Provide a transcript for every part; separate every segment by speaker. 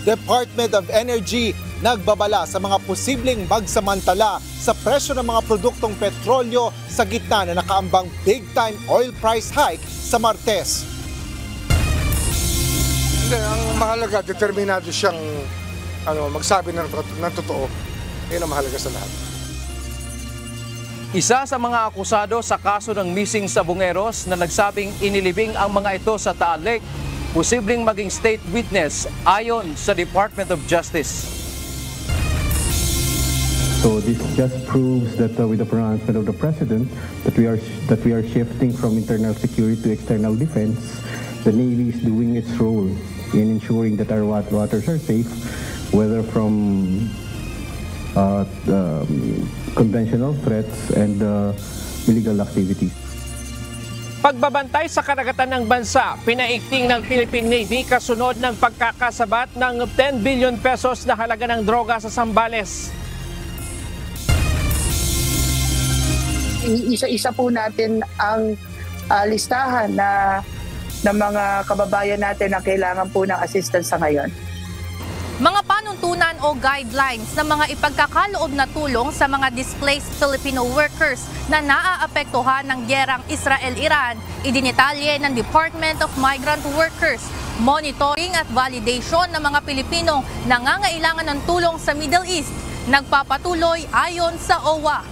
Speaker 1: Department of Energy nagbabala sa mga posibleng magsamantala sa presyo ng mga produktong petrolyo sa gitna na nakaambang big-time oil price hike sa Martes.
Speaker 2: Hindi, ang mahalaga, determinado siyang magsabi ng totoo. Yan ang mahalaga sa lahat.
Speaker 3: Isa sa mga akusado sa kaso ng missing sabongeros na nagsabing inilibing ang mga ito sa Taal Lake, posibleng maging state witness ayon sa Department of Justice.
Speaker 4: So this just proves that with the pronouncement of the President that we are shifting from internal security to external defense. The Navy is doing its role in ensuring that our waters are safe, whether from conventional threats and illegal activities.
Speaker 3: Pagbabantay sa karagatan ng bansa, pinaigting ng Philippine Navy kasunod ng pagkakasabat ng 10 billion pesos na halaga ng droga sa Zambales.
Speaker 5: Isa-isa po natin ang listahan ng mga kababayan natin na kailangan po ng assistance sa ngayon.
Speaker 6: Mga panuntunan o guidelines na mga ipagkakaloob na tulong sa mga displaced Filipino workers na naaapektuhan ng gyerang Israel-Iran, idinitalye ng Department of Migrant Workers. Monitoring at validation ng mga Pilipinong nangangailangan ng tulong sa Middle East, nagpapatuloy ayon sa OWA.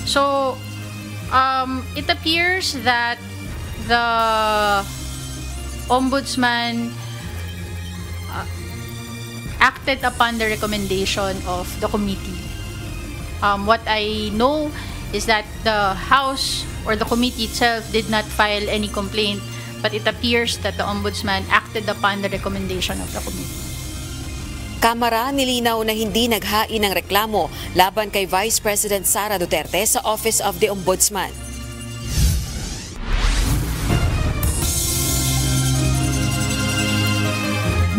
Speaker 7: So, it appears that the Ombudsman acted upon the recommendation of the committee. What I know is that the House or the committee itself did not file any complaint, but it appears that the Ombudsman acted upon the recommendation of the committee.
Speaker 8: Kamara nilinaw na hindi naghain ng reklamo laban kay Vice President Sara Duterte sa Office of the Ombudsman.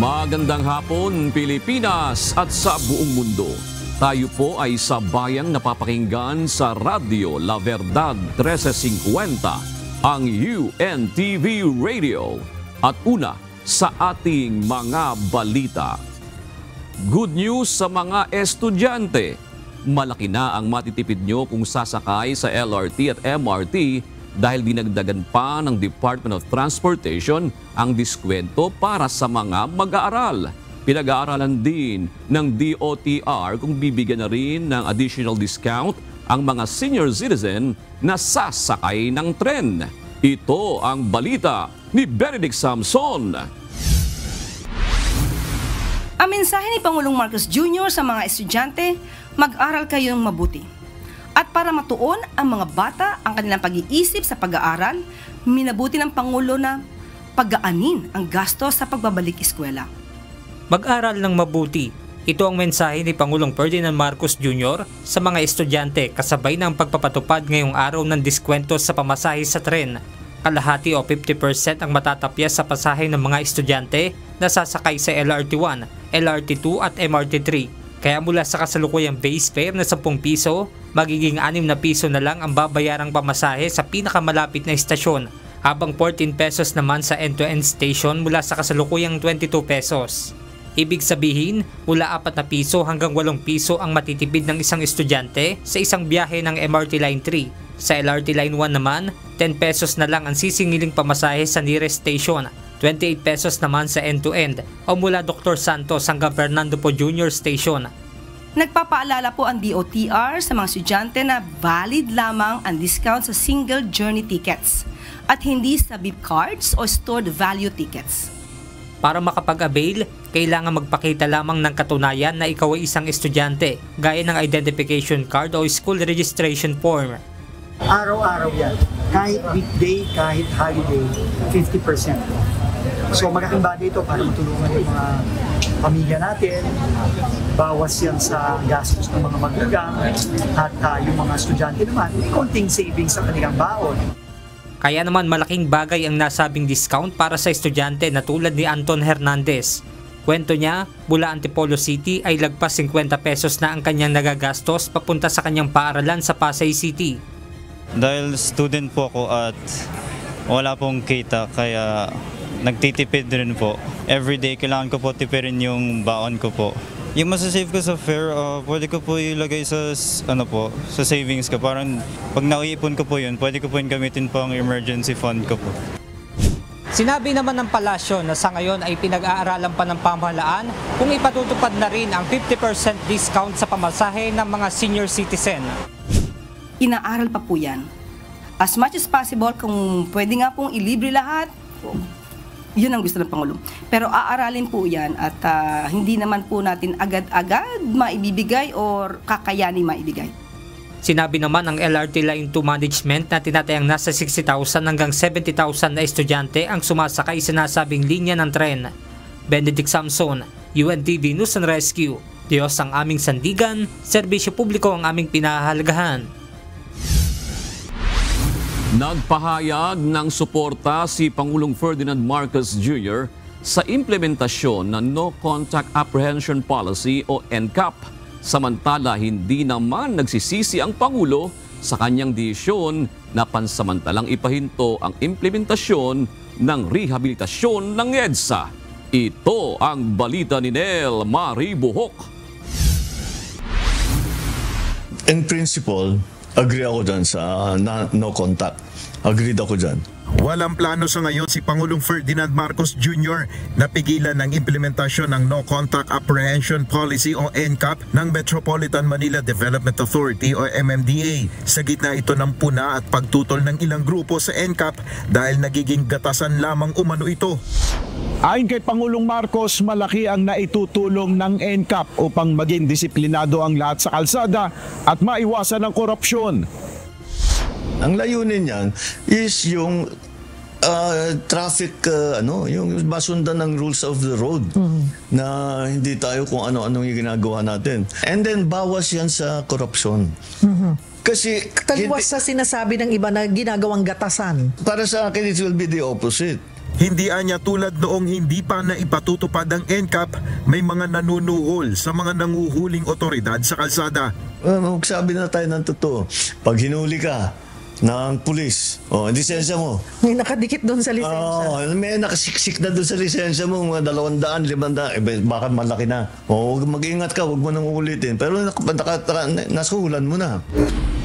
Speaker 9: Magandang hapon, Pilipinas at sa buong mundo. Tayo po ay sa bayang napapakinggan sa Radyo La Verdad 1350, ang UNTV Radio. At una sa ating mga balita. Good news sa mga estudyante. Malaki na ang matitipid nyo kung sasakay sa LRT at MRT dahil dinagdagan pa ng Department of Transportation ang diskwento para sa mga mag-aaral. Pinag-aaralan din ng DOTR kung bibigyan na rin ng additional discount ang mga senior citizen na sasakay ng tren. Ito ang balita ni Benedict Samson.
Speaker 10: Ang mensahe ni Pangulong Marcos Jr. sa mga estudyante, mag-aral kayong mabuti. At para matuon ang mga bata ang kanilang pag-iisip sa pag-aaral, minabuti ng Pangulo na pag-aanin ang gasto sa pagbabalik eskwela.
Speaker 11: Mag-aral ng mabuti. Ito ang mensahe ni Pangulong Ferdinand Marcos Jr. sa mga estudyante kasabay ng pagpapatupad ngayong araw ng diskwento sa pamasahe sa tren. Kalahati o 50% ang matatapya sa pasahe ng mga estudyante na sasakay sa LRT1, LRT2 at MRT3. Kaya mula sa kasalukuyang base fare na 10 piso, magiging 6 na piso na lang ang babayarang pamasahe sa pinakamalapit na istasyon, habang 14 pesos naman sa end-to-end station mula sa kasalukuyang 22 pesos. Ibig sabihin, mula 4 na piso hanggang 8 piso ang matitipid ng isang estudyante sa isang biyahe ng MRT Line 3. Sa LRT Line 1 naman, 10 pesos na lang ang sisingiling pamasahe sa nearest station, 28 pesos naman sa end-to-end o mula Dr. Santos hanggang Fernando Po Jr. Station.
Speaker 10: Nagpapaalala po ang DOTR sa mga estudyante na valid lamang ang discount sa single journey tickets at hindi sa beep cards o stored value tickets.
Speaker 11: Para makapag-avail, kailangan magpakita lamang ng katunayan na ikaw ay isang estudyante, gaya ng identification card o school registration form.
Speaker 12: Araw-araw yan. Kahit weekday, kahit holiday, 50%. So malaking bagay ito para matulungan yung mga pamilya natin. Bawas yan sa gastos ng mga magulang at yung mga estudyante naman, may konting savings sa kanilang baon.
Speaker 11: Kaya naman malaking bagay ang nasabing discount para sa estudyante na tulad ni Anton Hernandez. Kwento niya, mula Antipolo City ay lagpas 50 pesos na ang kanyang nagagastos papunta sa kanyang paaralan sa Pasay City.
Speaker 13: Dahil student po ako at wala pong kita, kaya nagtitipid rin po. Everyday, kailangan ko po tipirin yung baon ko po. Yung masasave ko sa fare, pwede ko po ilagay sa, sa savings ko. Parang pag naiipon ko po yun, pwede ko po yung gamitin po ang emergency fund ko po.
Speaker 11: Sinabi naman ng palasyo na sa ngayon ay pinag-aaralan pa ng pamahalaan kung ipatutupad na rin ang 50% discount sa pamasahe ng mga senior citizen.
Speaker 10: Inaaral pa po yan. As much as possible, kung pwede nga pong ilibre lahat, yun ang gusto ng Pangulo. Pero aaralin po yan at hindi naman po natin agad-agad maibibigay or kakayanin maibigay.
Speaker 11: Sinabi naman ng LRT Line 2 Management na tinatayang nasa 60,000 hanggang 70,000 na estudyante ang sumasakay sa nasabing linya ng tren. Benedict Samson, UNTV News and Rescue. Diyos ang aming sandigan, serbisyo publiko ang aming pinahahalagahan.
Speaker 9: Nagpahayag ng suporta si Pangulong Ferdinand Marcos Jr. sa implementasyon ng No Contact Apprehension Policy o NCAP. Samantala, hindi naman nagsisisi ang Pangulo sa kanyang desisyon na pansamantalang ipahinto ang implementasyon ng rehabilitasyon ng EDSA. Ito ang balita ni Nel Maribuhok.
Speaker 14: In principle, agree ako dyan sa no contact. Agreed ako dyan.
Speaker 15: Walang plano sa ngayon si Pangulong Ferdinand Marcos Jr. na pigilan ng implementasyon ng No Contact Apprehension Policy o NCAP ng Metropolitan Manila Development Authority o MMDA. Sa gitna ito ng puna at pagtutol ng ilang grupo sa NCAP dahil nagiging gatasan lamang umano ito.
Speaker 16: Ayon kay Pangulong Marcos, malaki ang naitutulong ng NCAP upang maging disiplinado ang lahat sa kalsada at maiwasan ang korupsyon.
Speaker 14: Ang layunin niyan is yung traffic, yung masundan ng rules of the road na hindi tayo kung ano-anong yung ginagawa natin. And then bawas yan sa korupsyon. Kasi
Speaker 17: taliwas sa sinasabi ng iba na ginagawang gatasan.
Speaker 14: Para sa akin, it will be the opposite.
Speaker 15: Hindi anya tulad noong hindi pa na ipatutupad ang NCAP, may mga nanunuhol sa mga nanguhuling otoridad sa kalsada.
Speaker 14: Magsabi na tayo ng totoo. Pag hinuli ka ng pulis, lisensya mo.
Speaker 17: May nakadikit doon sa lisensya.
Speaker 14: May nakasiksik na doon sa lisensya mo, mga 200, 500, baka malaki na. Mag-ingat ka, huwag mo nang uulitin. Pero nasuhulan mo na.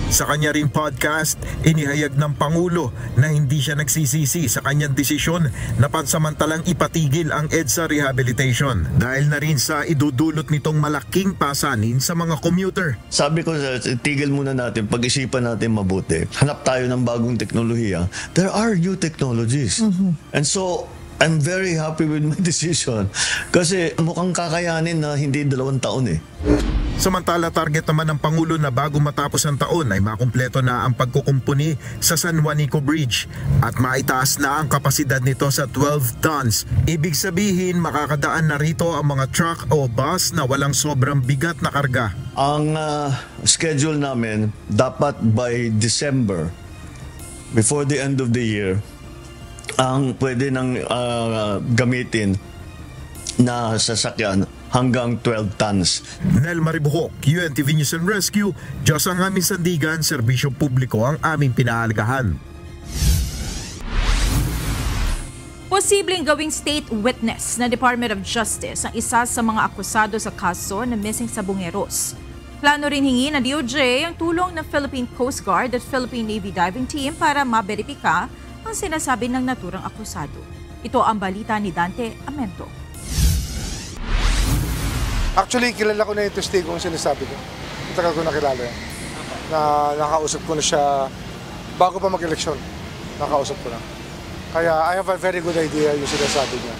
Speaker 15: Sa kanya ring podcast, inihayag ng Pangulo na hindi siya nagsisisi sa kanyang desisyon na pansamantalang ipatigil ang EDSA rehabilitation dahil na rin sa idudulot nitong malaking pasanin sa mga commuter.
Speaker 14: Sabi ko, tigil muna natin, pag-isipan natin mabuti. Hanap tayo ng bagong teknolohiya. There are new technologies. And so, I'm very happy with my decision kasi mukhang kakayanin na hindi 2 taon eh.
Speaker 15: Samantala, target naman ng Pangulo na bago matapos ang taon ay makumpleto na ang pagkukumpuni sa San Juanico Bridge at maitaas na ang kapasidad nito sa 12 tons. Ibig sabihin, makakadaan na rito ang mga truck o bus na walang sobrang bigat na karga.
Speaker 14: Ang schedule namin, dapat by December, before the end of the year, ang pwede nang gamitin na sasakyan hanggang 12 tons.
Speaker 15: Nel Maribuhok, UNTV News and Rescue. Diyos ang aming sandigan, serbisyo publiko ang aming pinahalagahan.
Speaker 18: Posibleng gawing state witness na Department of Justice ang isa sa mga akusado sa kaso na missing sa Bungeros. Plano rin hingi na DOJ ang tulong ng Philippine Coast Guard at Philippine Navy Diving Team para maberipika ang sinasabi ng naturang akusado. Ito ang balita ni Dante Amento.
Speaker 2: Actually, kilala ko na yung testigo kung sinasabi ko. Matagal ko nakilala yan. Na nakausap ko na siya bago pa mag-eleksyon. Nakausap ko na. Kaya I have a very good idea yung sinasabi niya.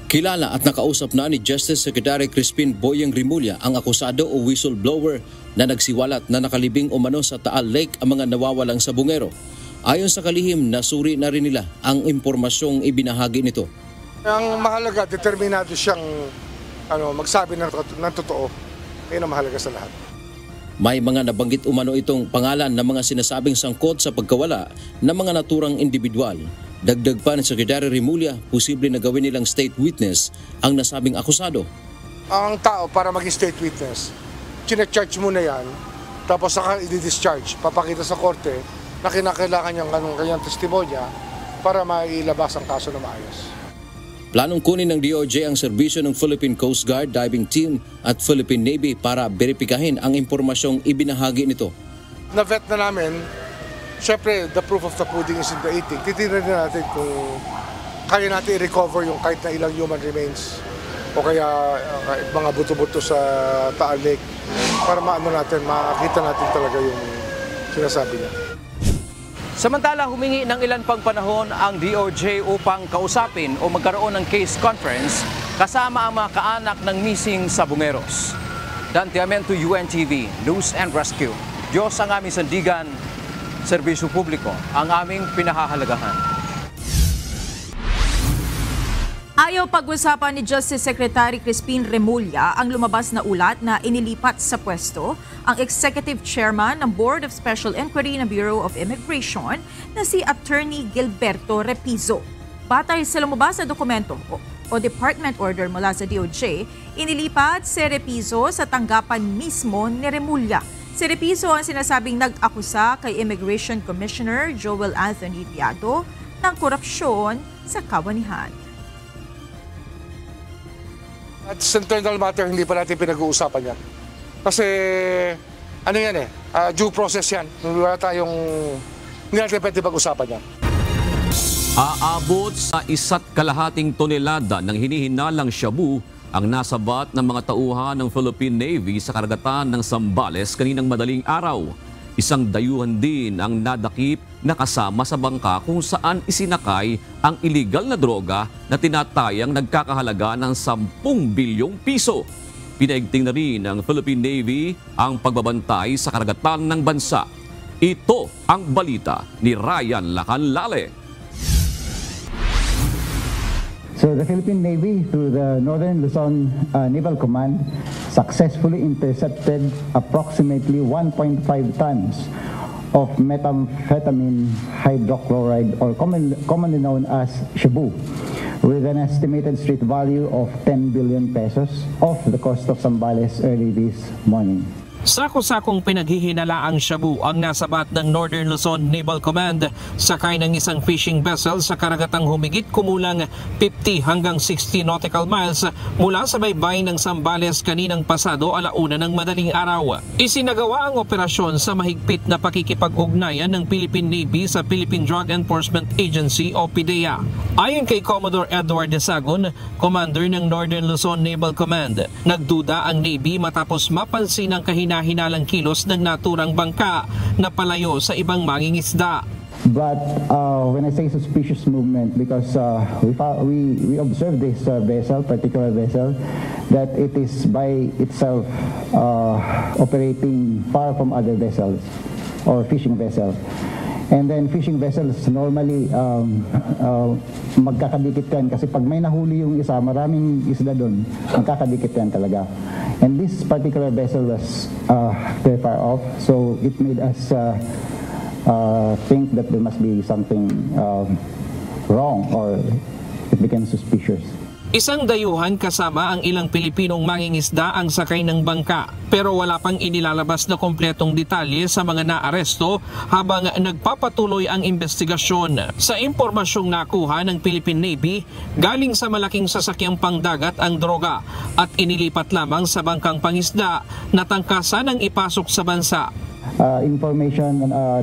Speaker 19: Kilala at nakausap na ni Justice Secretary Crispin Boyeng Rimulya ang akusado o whistleblower na nagsiwalat na nakalibing umano sa Taal Lake ang mga nawawalang sabungero. Ayon sa kalihim, nasuri na rin nila ang impormasyong ibinahagi nito.
Speaker 2: Ang mahalaga, determinado siyang magsabi ng totoo. Ayun ang mahalaga sa lahat.
Speaker 19: May mga nabanggit umano itong pangalan ng mga sinasabing sangkot sa pagkawala ng mga naturang individual. Dagdag pa ni Secretary Rimulya, posible na gawin nilang state witness ang nasabing akusado.
Speaker 2: Ang tao para maging state witness, chine-charge muna yan, tapos saka i-discharge, papakita sa korte na kinakailangan niyang kanyang testimonya para mailabas ang kaso na maayos.
Speaker 19: Planong kunin ng DOJ ang serbisyo ng Philippine Coast Guard Diving Team at Philippine Navy para beripikahin ang impormasyong ibinahagi nito.
Speaker 2: Na-vet na namin, syempre the proof of the pudding is in the eating. Titignan na natin kung kaya natin i-recover yung kahit na ilang human remains o kaya mga buto-buto sa Taal Lake para makita natin talaga yung sinasabi niya.
Speaker 3: Samantala, humingi ng ilan pang panahon ang DOJ upang kausapin o magkaroon ng case conference kasama ang mga kaanak ng missing Sabongeros. Dante Amento, UNTV, News and Rescue. Diyos ang aming sandigan, serbisyo publiko ang aming pinahahalagahan.
Speaker 18: Ayaw pag-usapan ni Justice Secretary Crispin Remulla ang lumabas na ulat na inilipat sa pwesto ang Executive Chairman ng Board of Special Inquiry ng Bureau of Immigration na si Attorney Gilberto Repizo. Batay sa lumabas na dokumento o department order mula sa DOJ, inilipat si Repizo sa tanggapan mismo ni Remulla. Si Repizo ang sinasabing nag-akusa kay Immigration Commissioner Joel Anthony Viado ng korupsyon sa kawanihan.
Speaker 2: At sa internal matter, hindi pa natin pinag-uusapan yan. Kasi, ano yan due process yan. Hindi natin pwede pag-usapan yan.
Speaker 9: Aabot sa 1.5 tonelada ng hinihinalang shabu ang nasabat ng mga tauhan ng Philippine Navy sa karagatan ng Zambales kaninang madaling araw. Isang dayuhan din ang nadakip na kasama sa bangka kung saan isinakay ang iligal na droga na tinatayang nagkakahalaga ng 10 bilyong piso. Pinaigting na rin ng Philippine Navy ang pagbabantay sa karagatan ng bansa. Ito ang balita ni Ryan Lacanlale.
Speaker 20: So the Philippine Navy, through the Northern Luzon Naval Command, successfully intercepted approximately 1.5 tons of methamphetamine hydrochloride, or commonly known as shabu, with an estimated street value of 10 billion pesos off the coast of Zambales early this morning.
Speaker 21: Sako-sakong pinaghihinalaang shabu ang nasabat ng Northern Luzon Naval Command sakay ng isang fishing vessel sa karagatang humigit kumulang 50 hanggang 60 nautical miles mula sa baybayin ng Zambales kaninang pasado 1:00 ng madaling araw. Isinagawa ang operasyon sa mahigpit na pakikipag-ugnayan ng Philippine Navy sa Philippine Drug Enforcement Agency o PDEA. Ayon kay Commodore Edward Desagon, commander ng Northern Luzon Naval Command, nagduda ang Navy matapos mapansin ang hinalang kilos ng naturang bangka na palayo sa ibang mangingisda.
Speaker 20: But when I say suspicious movement, because we observed this particular vessel, that it is by itself operating far from other vessels or fishing vessels. And then fishing vessels normally magkakadikit yan kasi pag may nahuli yung isa, maraming isda doon, magkakadikit yan talaga. And this particular vessel was very far off, so it made us think that there must be something wrong, or it became suspicious.
Speaker 21: Isang dayuhan kasama ang ilang Pilipinong mangingisda ang sakay ng bangka, pero wala pang inilalabas na kompletong detalye sa mga naaresto habang nagpapatuloy ang investigasyon. Sa impormasyong nakuha ng Philippine Navy, galing sa malaking sasakyang pangdagat ang droga at inilipat lamang sa bangkang pangisda na tangkasan ang ipasok sa bansa.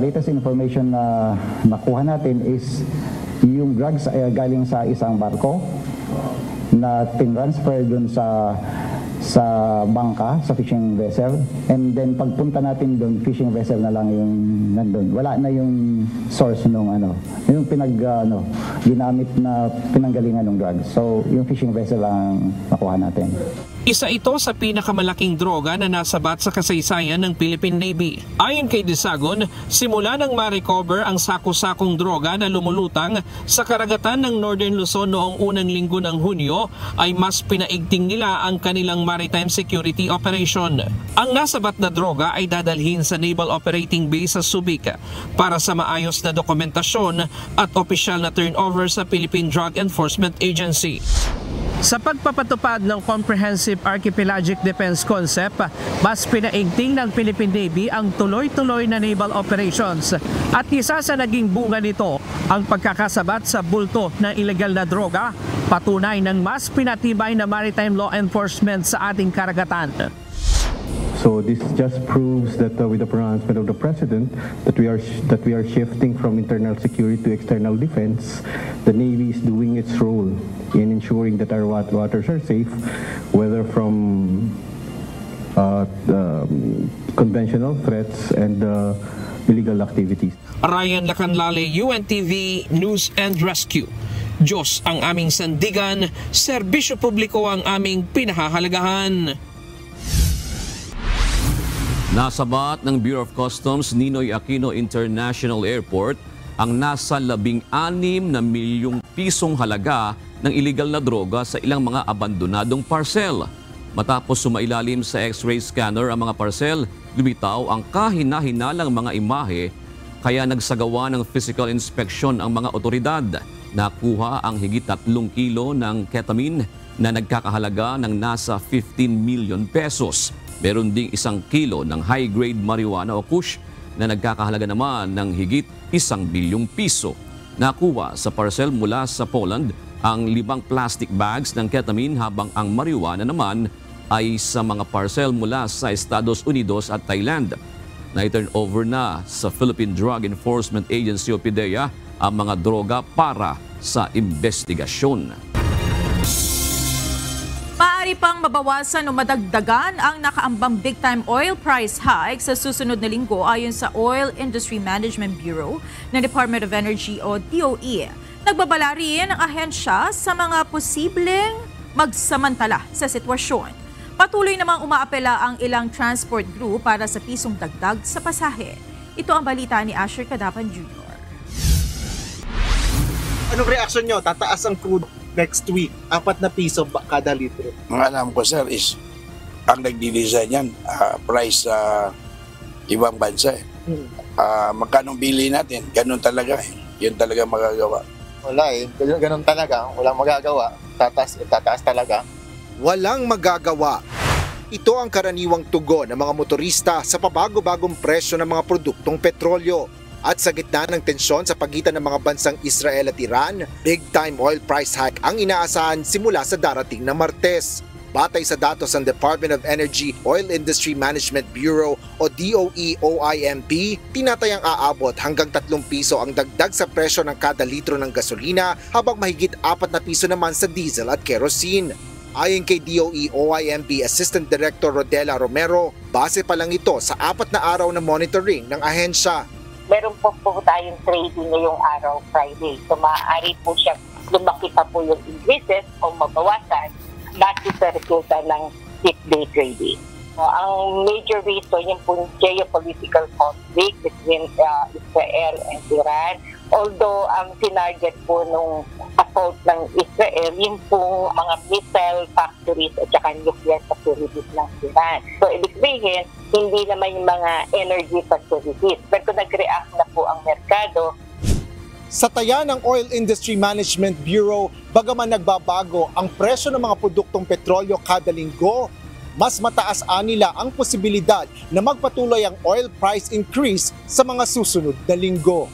Speaker 20: Latest information na nakuha natin is yung drugs galing sa isang barko na tinransfer dun sa bangka, sa fishing vessel, and then pagpunta natin dun, fishing vessel na lang yung nandun. Wala na yung source nung yung ginamit na pinanggalingan ng drugs. So yung fishing vessel lang nakuha natin.
Speaker 21: Isa ito sa pinakamalaking droga na nasabat sa kasaysayan ng Philippine Navy. Ayon kay Desagon, simula nang ma-recover ang sako-sakong droga na lumulutang sa karagatan ng Northern Luzon noong unang linggo ng Hunyo, ay mas pinaigting nila ang kanilang maritime security operation. Ang nasabat na droga ay dadalhin sa Naval Operating Base sa Subic para sa maayos na dokumentasyon at opisyal na turnover sa Philippine Drug Enforcement Agency. Sa pagpapatupad ng Comprehensive Archipelagic Defense Concept, mas pinaigting ng Philippine Navy ang tuloy-tuloy na naval operations at isa sa naging bunga nito ang pagkakasabat sa bulto ng illegal na droga, patunay ng mas pinatibay na maritime law enforcement sa ating karagatan.
Speaker 4: So this just proves that with the pronouncement of the President that we are shifting from internal security to external defense. The Navy is doing its role in ensuring that our waters are safe, whether from conventional threats and illegal activities.
Speaker 21: Ryan Lacanlale, UNTV News and Rescue. Diyos ang aming sandigan, serbisyo publiko ang aming pinahahalagahan.
Speaker 9: Nasabat ng Bureau of Customs Ninoy Aquino International Airport ang nasa 16 na milyong pisong halaga ng iligal na droga sa ilang mga abandonadong parcel. Matapos sumailalim sa X-ray scanner ang mga parcel, lumitaw ang kahina-hinalang mga imahe, kaya nagsagawa ng physical inspection ang mga otoridad. Nakuha ang higit 3 kilo ng ketamine na nagkakahalaga ng nasa 15 million pesos. Meron ding 1 kilo ng high-grade marijuana o kush na nagkakahalaga naman ng higit 1 bilyong piso. Nakuha sa parcel mula sa Poland ang 5 plastic bags ng ketamine, habang ang marijuana naman ay sa mga parcel mula sa Estados Unidos at Thailand. Na-turn over na sa Philippine Drug Enforcement Agency o PDEA ang mga droga para sa investigasyon.
Speaker 18: Maaari pang mabawasan o madagdagan ang nakaambang big-time oil price hike sa susunod na linggo ayon sa Oil Industry Management Bureau ng Department of Energy o DOE. Nagbabala rin ang ahensya sa mga posibleng magsamantala sa sitwasyon. Patuloy namang umaapela ang ilang transport group para sa pisong dagdag sa pasahe. Ito ang balita ni Asher Cadapan Jr.
Speaker 1: Anong reaksyon nyo? Tataas ang crude next week, 4 na piso kada litro.
Speaker 22: Ang alam ko, sir, is ang nagdi-design yan, price ibang bansa. Magkano bili natin? Ganun talaga. Yun talaga magagawa.
Speaker 1: Wala ganun talaga. Walang magagawa. Tataas talaga.
Speaker 23: Walang magagawa. Ito ang karaniwang tugon ng mga motorista sa pabago-bagong presyo ng mga produktong petrolyo. At sa gitna ng tensyon sa pagitan ng mga bansang Israel at Iran, big-time oil price hike ang inaasahan simula sa darating na Martes. Batay sa datos ng Department of Energy Oil Industry Management Bureau o DOE-OIMP, tinatayang aabot hanggang 3 piso ang dagdag sa presyo ng kada litro ng gasolina, habang mahigit 4 na piso naman sa diesel at kerosene. Ayon kay DOE-OIMP Assistant Director Rodela Romero, base pa lang ito sa 4 na araw na monitoring ng ahensya.
Speaker 24: Meron po tayong trading ngayong araw, Friday. So maaari po siya lumaki pa po yung increases o mabawasan dahil sa resulta ng 6-day trading. Ang major reason yung po geopolitical conflict between Israel and Iran. Although ang sinarget po nung assault ng Israel, yung po mga missile factories at saka nuclear facilities ng Iran. So ibig sabihin, hindi naman yung mga energy facilities. Pero nag-react na po ang merkado.
Speaker 23: Sa taya ng Oil Industry Management Bureau, bagaman nagbabago ang presyo ng mga produktong petrolyo kada linggo, mas mataas nila ang posibilidad na magpatuloy ang oil price increase sa mga susunod na linggo.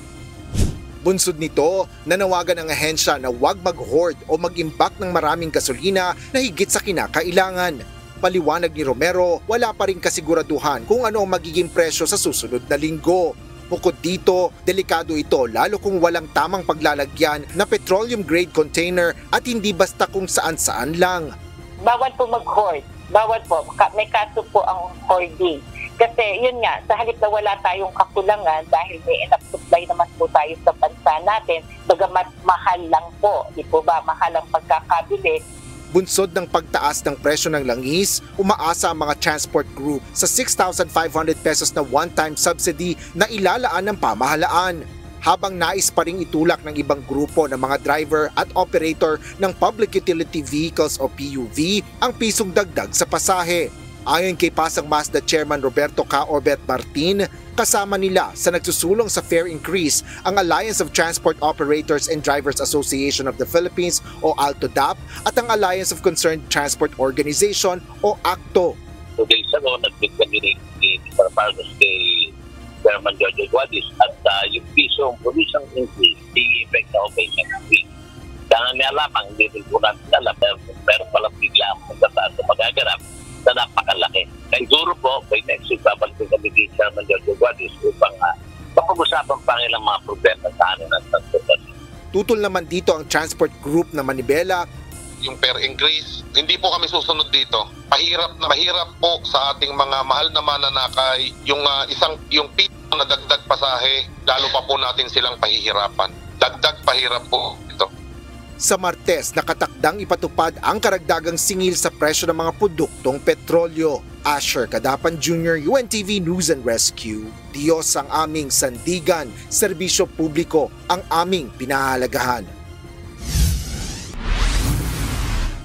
Speaker 23: Bunsod nito, nanawagan ang ahensya na huwag mag-hoard o mag-imbak ng maraming gasolina na higit sa kinakailangan. Paliwanag ni Romero, wala pa rin kasiguraduhan kung ano ang magiging presyo sa susunod na linggo. Bukod dito, delikado ito lalo kung walang tamang paglalagyan na petroleum grade container at hindi basta kung saan-saan lang.
Speaker 24: Bawal po mag-hoard. Bawal po. May kaso po ang hoarding. Kasi yun nga, sa halip na wala tayong kakulangan dahil may enough supply naman po tayo sa bansa natin, bagamat mahal lang po, di po ba, mahal ang pagkakabili.
Speaker 23: Bunsod ng pagtaas ng presyo ng langis, umaasa ang mga transport group sa 6,500 pesos na one-time subsidy na ilalaan ng pamahalaan. Habang nais pa ring itulak ng ibang grupo ng mga driver at operator ng Public Utility Vehicles o PUV ang pisong dagdag sa pasahe. Ayon kay Pasang Mazda Chairman Roberto Caorbet Martin, kasama nila sa nagsusulong sa fare increase ang Alliance of Transport Operators and Drivers Association of the Philippines o ALTODAP at ang Alliance of Concerned Transport Organization o ACTO.
Speaker 5: 2 days ago, nag-meet kami ni Mr. Marcos kay Chairman George Guadis at yung pisong provision increase, i-effect na okay next week. Kaya niya lamang, hindi rin po natin alam, pero palang bigla ang magkataas na magaganap na napakalaki. Siguro po, by next week, babalik kami kay Chairman George Guadis upang mapag-usapan pa nilang mga problema sa anin ng transportation.
Speaker 23: Tutol naman dito ang transport group na Manibela.
Speaker 6: Yung fare increase, hindi po kami susunod dito. Mahirap po sa ating mga mahal na mananakay yung piso na dagdag pasahe, lalo pa po natin silang pahihirapan. Dagdag pahirap po ito.
Speaker 23: Sa Martes, nakatakdang ipatupad ang karagdagang singil sa presyo ng mga produktong petrolyo. Asher Cadapan Jr., UNTV News and Rescue. Diyos ang aming sandigan, serbisyo publiko ang aming pinahahalagahan.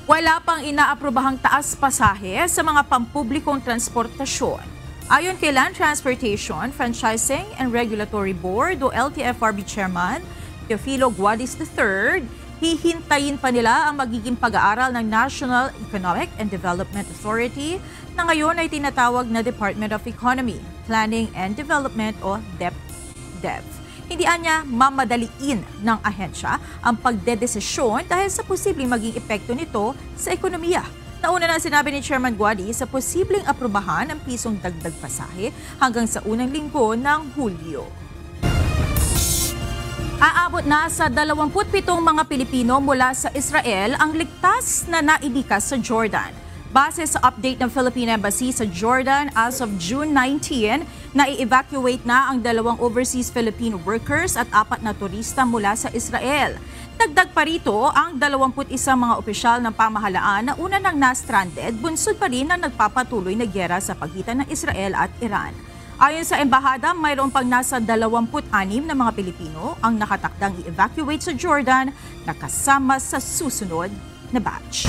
Speaker 18: Wala pang inaaprobahang taas pasahe sa mga pampublikong transportasyon. Ayon kay Land Transportation, Franchising and Regulatory Board o LTFRB Chairman Teofilo Guadis III, hihintayin pa nila ang magiging pag-aaral ng National Economic and Development Authority na ngayon ay tinatawag na Department of Economy, Planning and Development o DepEd. Hindi anya mamadaliin ng ahensya ang pagdedesisyon dahil sa posibleng maging epekto nito sa ekonomiya. Nauna na sinabi ni Chairman Guadis sa posibleng aprobahan ang pisong dagdag pasahe hanggang sa unang linggo ng Hulyo. Aabot na sa 27 mga Pilipino mula sa Israel ang ligtas na nailikas sa Jordan. Base sa update ng Philippine Embassy sa Jordan, as of June 19, na-evacuate na ang 2 overseas Filipino workers at 4 na turista mula sa Israel. Dagdag pa rito ang 21 mga opisyal ng pamahalaan na una nang na-stranded, bunsod pa rin ang nagpapatuloy na giyera sa pagitan ng Israel at Iran. Ayon sa embahada, mayroon pang nasa 26 na mga Pilipino ang nakatakdang i-evacuate sa Jordan na kasama sa susunod na batch.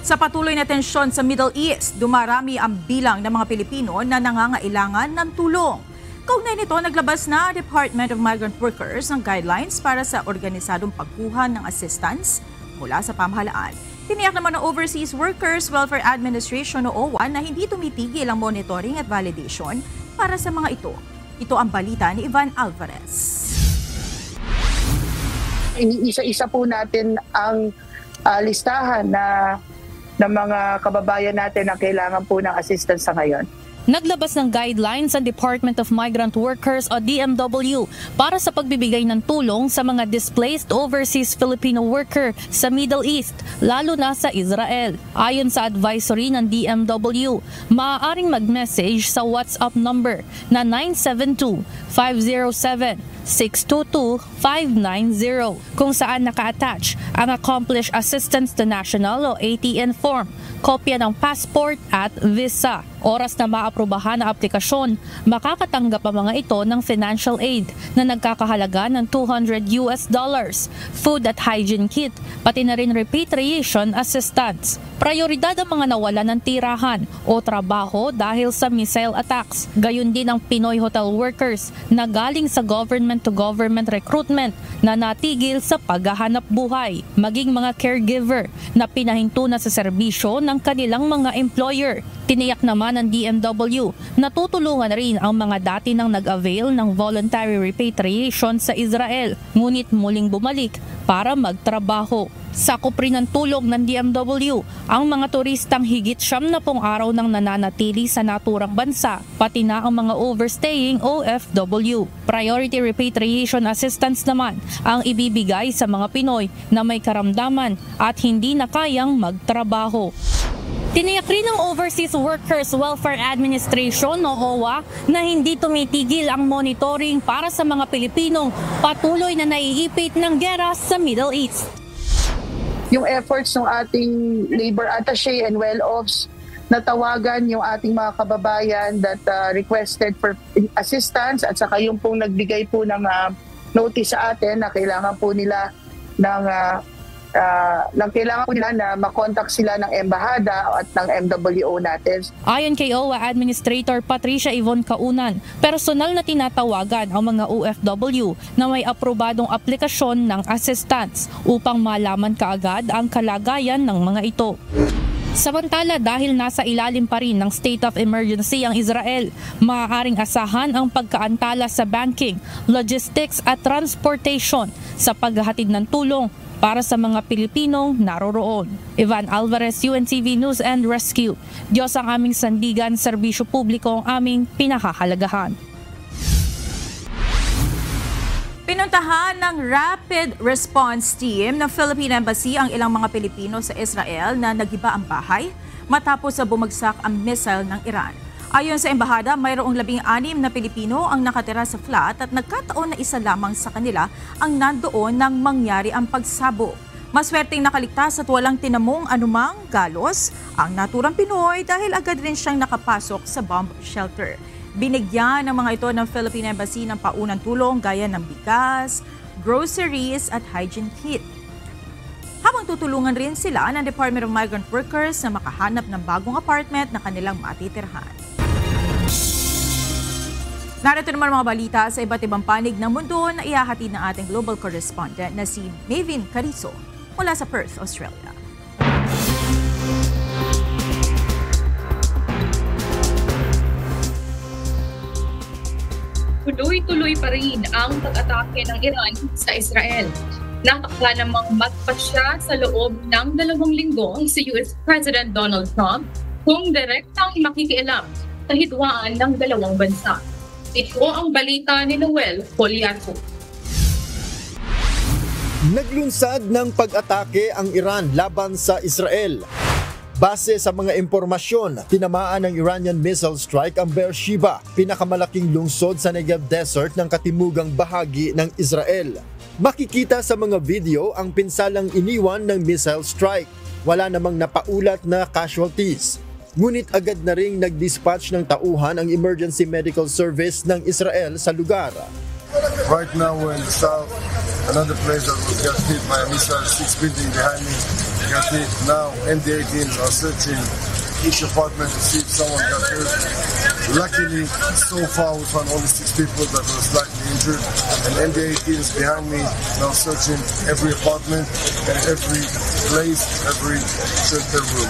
Speaker 18: Sa patuloy na tensyon sa Middle East, dumarami ang bilang ng mga Pilipino na nangangailangan ng tulong. Kaugnay nito, naglabas na Department of Migrant Workers ng guidelines para sa organisadong pagkuha ng assistance mula sa pamahalaan. Tiniyak naman ng Overseas Workers Welfare Administration o OWA na hindi tumitigil ang monitoring at validation para sa mga ito. Ito ang balita ni Ivan Alvarez.
Speaker 7: Iniisa-isa po natin ang listahan ng mga kababayan natin na kailangan po ng assistance sa ngayon.
Speaker 8: Naglabas ng guidelines ang Department of Migrant Workers o DMW para sa pagbibigay ng tulong sa mga displaced overseas Filipino worker sa Middle East, lalo na sa Israel. Ayon sa advisory ng DMW, maaaring mag-message sa WhatsApp number na 972-507-622-590 kung saan naka-attach ang Accomplished Assistance to National o ATN form, kopya ng passport at visa. Oras na maaprubahan ang aplikasyon, makakatanggap ang mga ito ng financial aid na nagkakahalaga ng $200, food at hygiene kit, pati na rin repatriation assistance. Prioridad ang mga nawala ng tirahan o trabaho dahil sa missile attacks. Gayon din ang Pinoy hotel workers na galing sa government-to-government recruitment na natigil sa paghahanap buhay. Maging mga caregiver na pinahinto na sa serbisyo ng kanilang mga employer. Tiniyak naman ng DMW na tutulungan rin ang mga dati nang nag-avail ng voluntary repatriation sa Israel, ngunit muling bumalik para magtrabaho. Sakop rin ng tulong ng DMW ang mga turistang higit 70 araw nang nananatili sa naturang bansa, pati na ang mga overstaying OFW. Priority repatriation assistance naman ang ibibigay sa mga Pinoy na may karamdaman at hindi na kayang magtrabaho. Tiniyak rin ng Overseas Workers Welfare Administration o OWA na hindi tumitigil ang monitoring para sa mga Pilipinong patuloy na naiipit ng giyera sa Middle East.
Speaker 7: Yung efforts ng ating labor attaché and well-offs na tawagan yung ating mga kababayan that requested for assistance at saka yung pong nagbigay po ng notice sa atin na kailangan po nila ng Lang kailangan po nila na makontak sila ng embahada at ng MWO natin.
Speaker 8: Ayon kay OWA Administrator Patricia Yvonne Kaunan, personal na tinatawagan ang mga OFW na may aprobadong aplikasyon ng assistance upang malaman kaagad ang kalagayan ng mga ito. Samantala, dahil nasa ilalim pa rin ng state of emergency ang Israel, maaaring asahan ang pagkaantala sa banking, logistics at transportation sa paghahatid ng tulong para sa mga Pilipinong naroroon. Ivan Alvarez, UNTV News and Rescue. Diyos ang aming sandigan, serbisyo publiko ang aming pinakahalagahan.
Speaker 18: Pinuntahan ng Rapid Response Team ng Philippine Embassy ang ilang mga Pilipino sa Israel na nagiba ang bahay matapos sa bumagsak ang missile ng Iran. Ayon sa embahada, mayroong 16 na Pilipino ang nakatira sa flat at nagkataon na isa lamang sa kanila ang nandoon nang mangyari ang pagsabog. Maswerteng nakaligtas at walang tinamong anumang galos ang naturang Pinoy dahil agad rin siyang nakapasok sa bomb shelter. Binigyan ng mga ito ng Philippine Embassy ng paunang tulong gaya ng bigas, groceries at hygiene kit. Habang tutulungan rin sila ng Department of Migrant Workers na makahanap ng bagong apartment na kanilang matitirhan. Narito naman mga balita sa iba't ibang panig ng mundo na ihahatid ng ating global correspondent na si Mavin Carizo mula sa Perth, Australia.
Speaker 10: Tuloy-tuloy pa rin ang pag-atake ng Iran sa Israel. Natakla namang magpasya sa loob ng 2 linggo si US President Donald Trump kung direktang makikialam sa hidwaan ng dalawang bansa. Ito ang balita ni Noel Poliarco.
Speaker 23: Naglunsad ng pag-atake ang Iran laban sa Israel. Base sa mga impormasyon, tinamaan ng Iranian missile strike ang Beersheba, pinakamalaking lungsod sa Negev Desert ng katimugang bahagi ng Israel. Makikita sa mga video ang pinsalang iniwan ng missile strike. Wala namang napaulat na casualties. Ngunit agad na ring nag-dispatch ng tauhan ang Emergency Medical Service ng Israel sa lugar.
Speaker 2: Right now we're in the south, another place that was got hit by a missile, 6 buildings behind me got hit. Now MDA teams are searching each apartment to see if someone got hurt. Luckily, so far we found only 6 people that were slightly injured, and MDA teams behind me now searching every apartment and every place, every shelter room.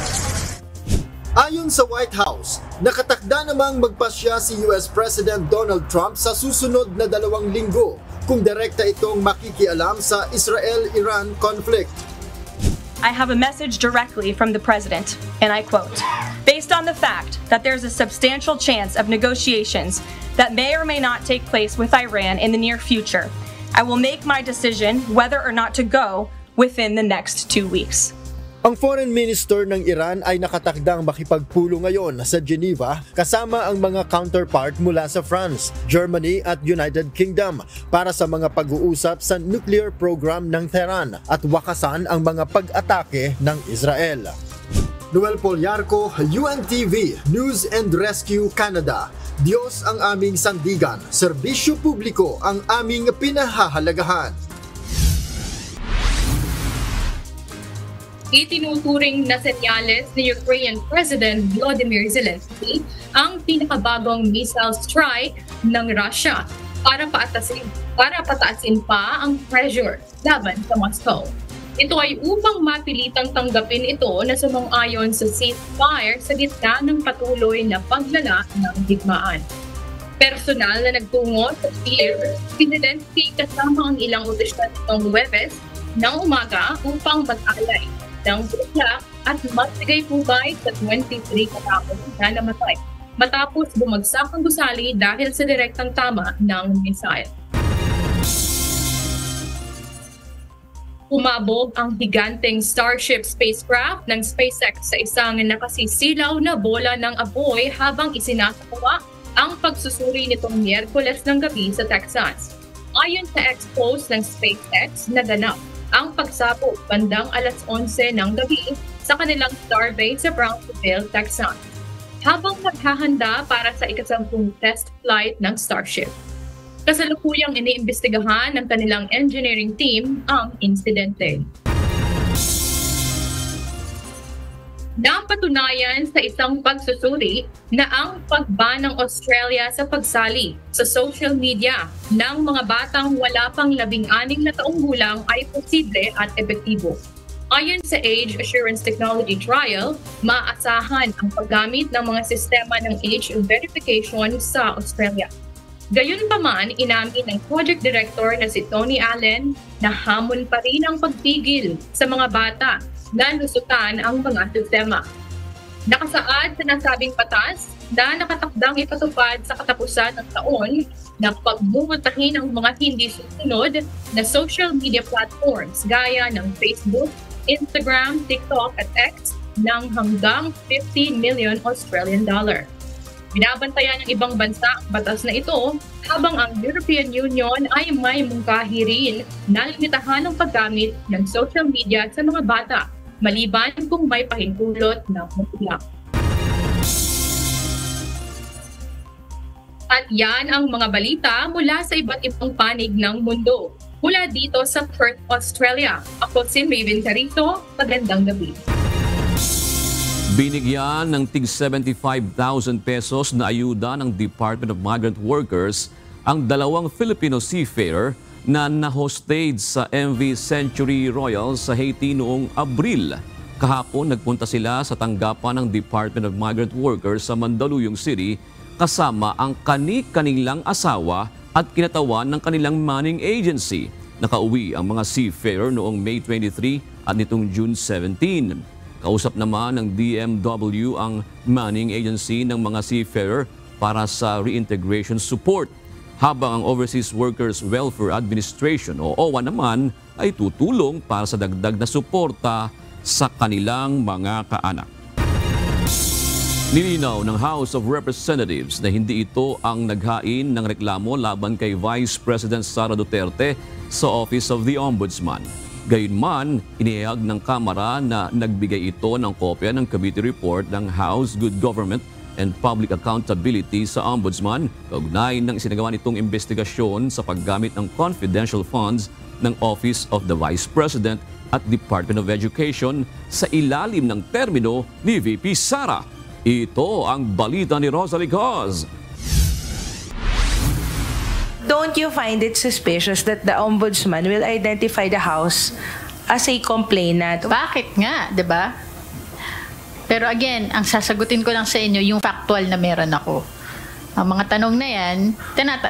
Speaker 23: Ayon sa White House, nakatakda namang magpasya si US President Donald Trump sa susunod na 2 linggo kung direkta itong makikialam sa Israel-Iran conflict.
Speaker 11: I have a message directly from the President, and I quote, "Based on the fact that there's a substantial chance of negotiations that may or may not take place with Iran in the near future, I will make my decision whether or not to go within the next 2 weeks."
Speaker 23: Ang Foreign Minister ng Iran ay nakatakdang makipagpulong ngayon sa Geneva kasama ang mga counterpart mula sa France, Germany at United Kingdom para sa mga pag-uusap sa nuclear program ng Tehran at wakasan ang mga pag-atake ng Israel. Noel Poliarco, UNTV News and Rescue Canada. Diyos ang aming sandigan, serbisyo publiko ang aming pinahahalagahan.
Speaker 10: Itinuturing na senyales ni Ukrainian President Volodymyr Zelensky ang pinakabagong missile strike ng Russia para pataasin pa ang pressure laban sa Moscow. Ito ay upang mapilitang tanggapin ito na sumang-ayon sa ceasefire sa gitna ng patuloy na paglala ng digmaan. Personal na nagtungo sa Kiev, si Zelensky kasama ang ilang opisyal nitong Huwebes ng umaga upang mag-alay ng bigla at magbigay pugay sa 23 katao na namatay matapos bumagsak ang gusali dahil sa direktang tama ng missile. Umabog ang higanteng Starship spacecraft ng SpaceX sa isang nakasisilaw na bola ng apoy habang isinasagawa ang pagsusuri nitong Miyerkules ng gabi sa Texas. Ayon sa ex-post ng SpaceX, naganap ang pagsabog bandang 11:11 ng gabi sa kanilang starbase sa Brownsville, Texas, habang naghahanda para sa ika-10 test flight ng Starship. Kasalukuyang iniimbestigahan ng kanilang engineering team ang insidente. Napatunayan sa isang pagsusuri na ang pagban ng Australia sa pagsali sa social media ng mga batang wala pang 16 na taong gulang ay posible at epektibo. Ayon sa Age Assurance Technology Trial, maaasahan ang paggamit ng mga sistema ng age verification sa Australia. Gayunpaman, inamin ng project director na si Tony Allen na hamon pa rin ang pagpigil sa mga bata na lusutan ang mga sistema. Nakasaad sa nasabing batas na nakatakdang ipatupad sa katapusan ng taon na pagbubutahin ang mga hindi susunod na social media platforms gaya ng Facebook, Instagram, TikTok at X ng hanggang 50 million Australian dollar. Binabantayan ng ibang bansa ang batas na ito habang ang European Union ay may mungkahi rin na limitahan ang paggamit ng social media sa mga bata maliban kung may pahintulot na magulang. At yan ang mga balita mula sa iba't ibang panig ng mundo. Mula dito sa Perth, Australia. Ako si Maven Carito. Magandang gabi.
Speaker 9: Binigyan ng tig 75,000 pesos na ayuda ng Department of Migrant Workers ang dalawang Filipino seafarer na na-hostage sa MV Century Royal sa Haiti noong Abril. Kahapon nagpunta sila sa tanggapan ng Department of Migrant Workers sa Mandaluyong City kasama ang kani-kanilang asawa at kinatawan ng kanilang manning agency. Nakauwi ang mga seafarer noong May 23 at nitong June 17. Kausap naman ng DMW ang manning agency ng mga seafarer para sa reintegration support. Habang ang Overseas Workers Welfare Administration o OWA naman ay tutulong para sa dagdag na suporta sa kanilang mga kaanak. Nilinaw ng House of Representatives na hindi ito ang naghain ng reklamo laban kay Vice President Sara Duterte sa Office of the Ombudsman. Gayunman, inihayag ng Kamara na nagbigay ito ng kopya ng committee report ng House Good Government and Public Accountability sa Ombudsman kaugnay ng isinagawa nitong investigasyon sa paggamit ng confidential funds ng Office of the Vice President at Department of Education sa ilalim ng termino ni VP Sara. Ito ang balita ni Rosalie Cos.
Speaker 12: Don't you find it suspicious that the Ombudsman will identify the House as a complainant?
Speaker 13: Bakit nga, 'di ba? Pero again, ang sasagutin ko lang sa inyo yung factual na meron ako. Ang mga tanong na yan,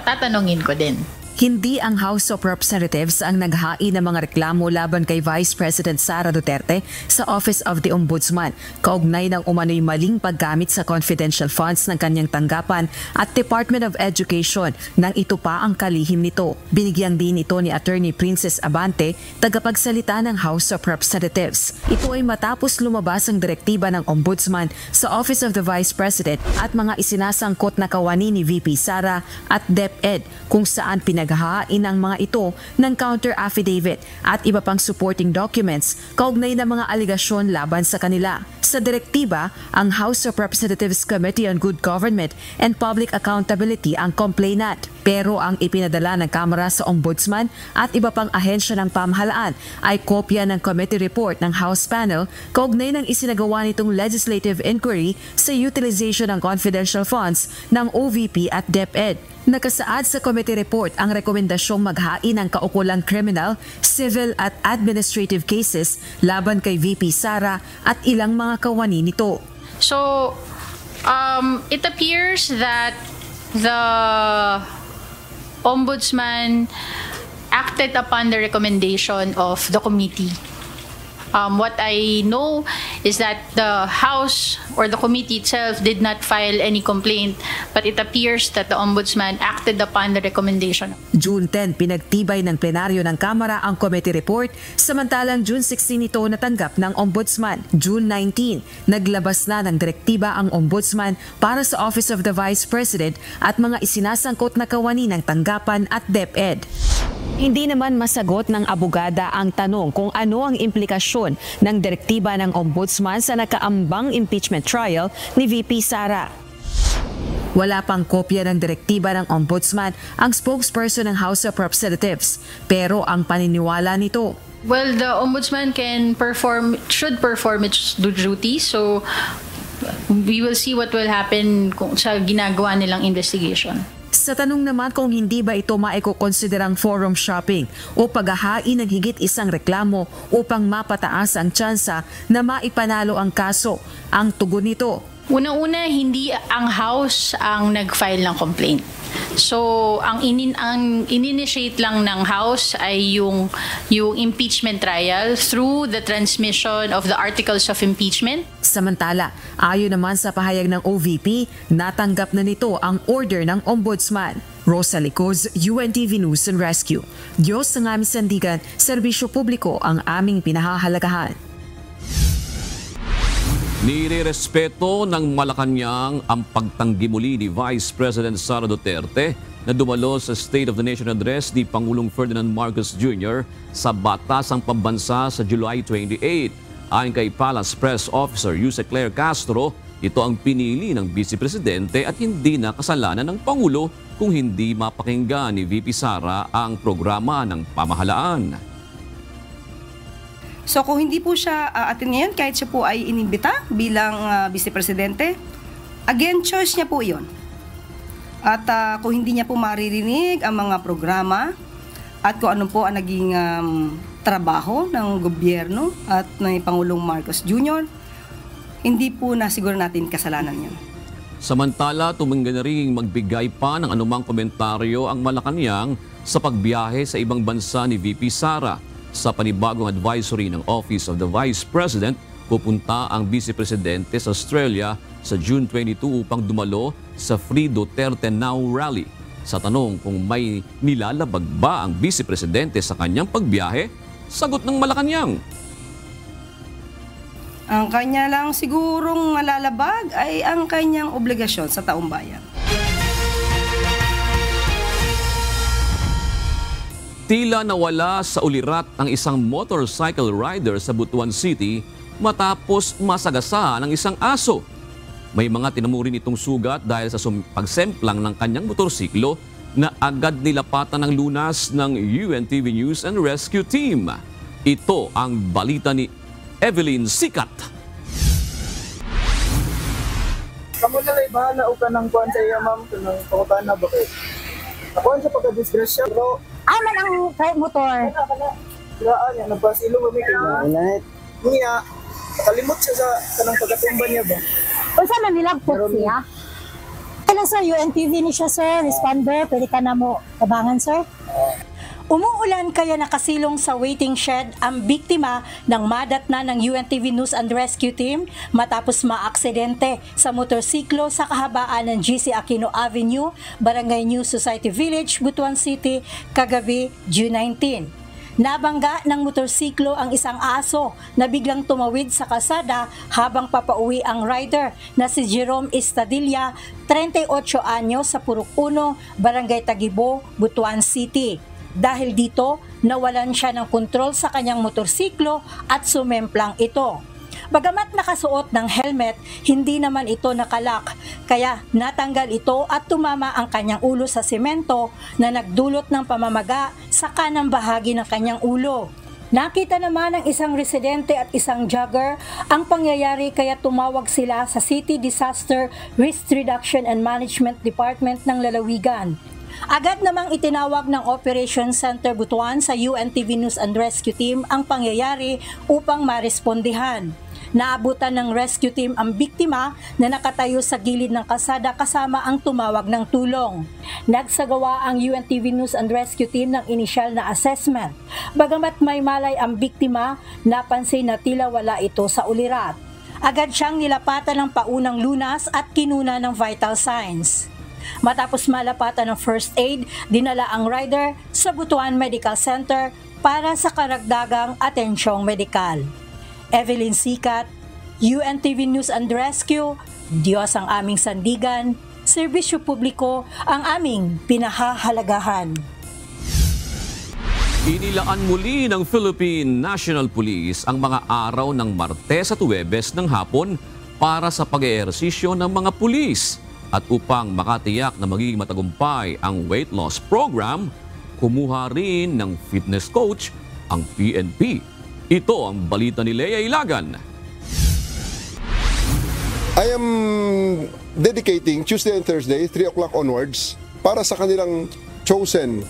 Speaker 13: tatanungin ko din.
Speaker 16: Hindi ang House of Representatives ang naghain ng mga reklamo laban kay Vice President Sara Duterte sa Office of the Ombudsman, kaugnay ng umano'y maling paggamit sa confidential funds ng kanyang tanggapan at Department of Education nang ito pa ang kalihim nito. Binigyang din ito ni Attorney Princess Abante, tagapagsalita ng House of Representatives. Ito ay matapos lumabas ang direktiba ng Ombudsman sa Office of the Vice President at mga isinasangkot na kawani ni VP Sara at DepEd kung saan pinaghahain ang mga ito ng counter affidavit at iba pang supporting documents kaugnay ng mga aligasyon laban sa kanila. Sa direktiba, ang House of Representatives Committee on Good Government and Public Accountability ang complainant. Pero ang ipinadala ng Kamara sa Ombudsman at iba pang ahensya ng pamahalaan ay kopya ng committee report ng House panel kaugnay ng isinagawa nitong legislative inquiry sa utilization ng confidential funds ng OVP at DepEd. Nakasaad sa committee report ang rekomendasyong maghain ng kaukulang criminal, civil at administrative cases laban kay VP Sara at ilang mga kawani nito.
Speaker 13: So, it appears that the Ombudsman acted upon the recommendation of the committee. What I know is that the House or the committee itself did not file any complaint, but it appears that the Ombudsman acted upon the recommendation.
Speaker 16: June 10, pinagtibay ng plenaryo ng Kamara ang committee report, samantalang June 16 ito natanggap ng Ombudsman. June 19, naglabas na ng direktiba ang Ombudsman para sa Office of the Vice President at mga isinasangkot na kawani ng tanggapan at DepEd. Hindi naman masagot ng abogada ang tanong kung ano ang implikasyon ng direktiba ng Ombudsman sa nakaambang impeachment trial ni VP Sara. Wala pang kopya ng direktiba ng Ombudsman ang spokesperson ng House of Representatives, pero ang paniniwala nito,
Speaker 13: Well, the ombudsman should perform its duty. So we will see what will happen sa ginagawa nilang investigation.
Speaker 16: Sa tanong naman kung hindi ba ito maikokonsiderang forum shopping o paghahain ng higit isang reklamo upang mapataas ang tsansa na maipanalo ang kaso, ang tugon nito.
Speaker 13: Unang-una, hindi ang House ang nag-file ng complaint. So, ang in-initiate lang ng House ay yung impeachment trial through the transmission of the articles of impeachment.
Speaker 16: Samantala, ayon naman sa pahayag ng OVP, natanggap na nito ang order ng Ombudsman. Rosa Licoz, UNTV News and Rescue. Diyos ang aming sandigan, serbisyo publiko ang aming pinahahalagahan.
Speaker 9: Nirerespeto ng Malacanang ang pagtanggi muli ni Vice President Sara Duterte na dumalo sa State of the Nation Address ni Pangulong Ferdinand Marcos Jr. sa Batasang Pambansa sa July 28. Ayon kay Palace Press Officer Jose Claire Castro, ito ang pinili ng Vice Presidente at hindi na kasalanan ng Pangulo kung hindi mapakinggan ni VP Sara ang programa ng pamahalaan.
Speaker 14: So kung hindi po siya attend ngayon, kahit siya po ay inimbita bilang Vice Presidente, again, choice niya po iyon. At kung hindi niya po maririnig ang mga programa at kung ano po ang naging trabaho ng gobyerno at ng Pangulong Marcos Jr., hindi po na siguro natin kasalanan yan.
Speaker 9: Samantala, tumanggi na rin magbigay pa ng anumang komentaryo ang Malacanang sa pagbiyahe sa ibang bansa ni VP Sara. Sa panibagong advisory ng Office of the Vice President, pupunta ang Vice Presidente sa Australia sa June 22 upang dumalo sa Free Duterte Now Rally. Sa tanong kung may nilalabag ba ang Vice Presidente sa kanyang pagbiyahe, sagot ng Malacanang.
Speaker 14: Ang kanya lang sigurong malalabag ay ang kanyang obligasyon sa taong bayan.
Speaker 9: Tila nawala sa ulirat ang isang motorcycle rider sa Butuan City matapos masagasa ng isang aso. May mga tinamurin itong sugat dahil sa pagsemplang ng kanyang motorsiklo na agad nilapatan ng lunas ng UNTV News and Rescue Team. Ito ang balita ni Evelyn Sikat.
Speaker 15: Kamu na lang bahala o ka ng kuhan sa iya, ma'am, ng pangutan na bakit? Ako sa pagka-disgrasya, bro.
Speaker 17: Ay, man ang motor.
Speaker 15: Kiraan niya, nagpasilo kami kanya. Niya, kalimot siya sa kanang pagkatumba niya ba?
Speaker 17: Kung saan na nilagpot siya? Kailan sir, UNTV ni siya sir, responder, pwede ka na mo tabangan sir?
Speaker 19: Umuulan kaya nakasilong sa waiting shed ang biktima ng madatna ng UNTV News and Rescue Team matapos maaksidente sa motorsiklo sa kahabaan ng GC Aquino Avenue, Barangay New Society Village, Butuan City, kagabi, June 19. Nabangga ng motorsiklo ang isang aso na biglang tumawid sa kalsada habang papauwi ang rider na si Jerome Estadilla, 38 anyo sa Purok 1, Barangay Tagibo, Butuan City. Dahil dito, nawalan siya ng kontrol sa kanyang motorsiklo at sumemplang ito. Bagamat nakasuot ng helmet, hindi naman ito nakalak, kaya natanggal ito at tumama ang kanyang ulo sa semento na nagdulot ng pamamaga sa kanang bahagi ng kanyang ulo. Nakita naman ng isang residente at isang jogger ang pangyayari kaya tumawag sila sa City Disaster Risk Reduction and Management Department ng Lalawigan. Agad namang itinawag ng Operation Center Butuan sa UNTV News and Rescue Team ang pangyayari upang marespondihan. Naabutan ng rescue team ang biktima na nakatayo sa gilid ng kalsada kasama ang tumawag ng tulong. Nagsagawa ang UNTV News and Rescue Team ng inisyal na assessment. Bagamat may malay ang biktima, napansin na tila wala ito sa ulirat. Agad siyang nilapatan ng paunang lunas at kinuna ng vital signs. Matapos malapatan ng first aid, dinala ang rider sa Butuan Medical Center para sa karagdagang atensyong medikal. Evelyn Sikat, UNTV News and Rescue, Diyos ang aming sandigan, serbisyo publiko ang aming pinahahalagahan.
Speaker 9: Inilaan muli ng Philippine National Police ang mga araw ng Martes at Huwebes ng hapon para sa pag-eehersisyo ng mga pulis. At upang makatiyak na magiging matagumpay ang weight loss program, kumuha rin ng fitness coach ang PNP. Ito ang balita ni Lea Ilagan.
Speaker 3: I am dedicating Tuesday and Thursday, 3 o'clock onwards, para sa kanilang chosen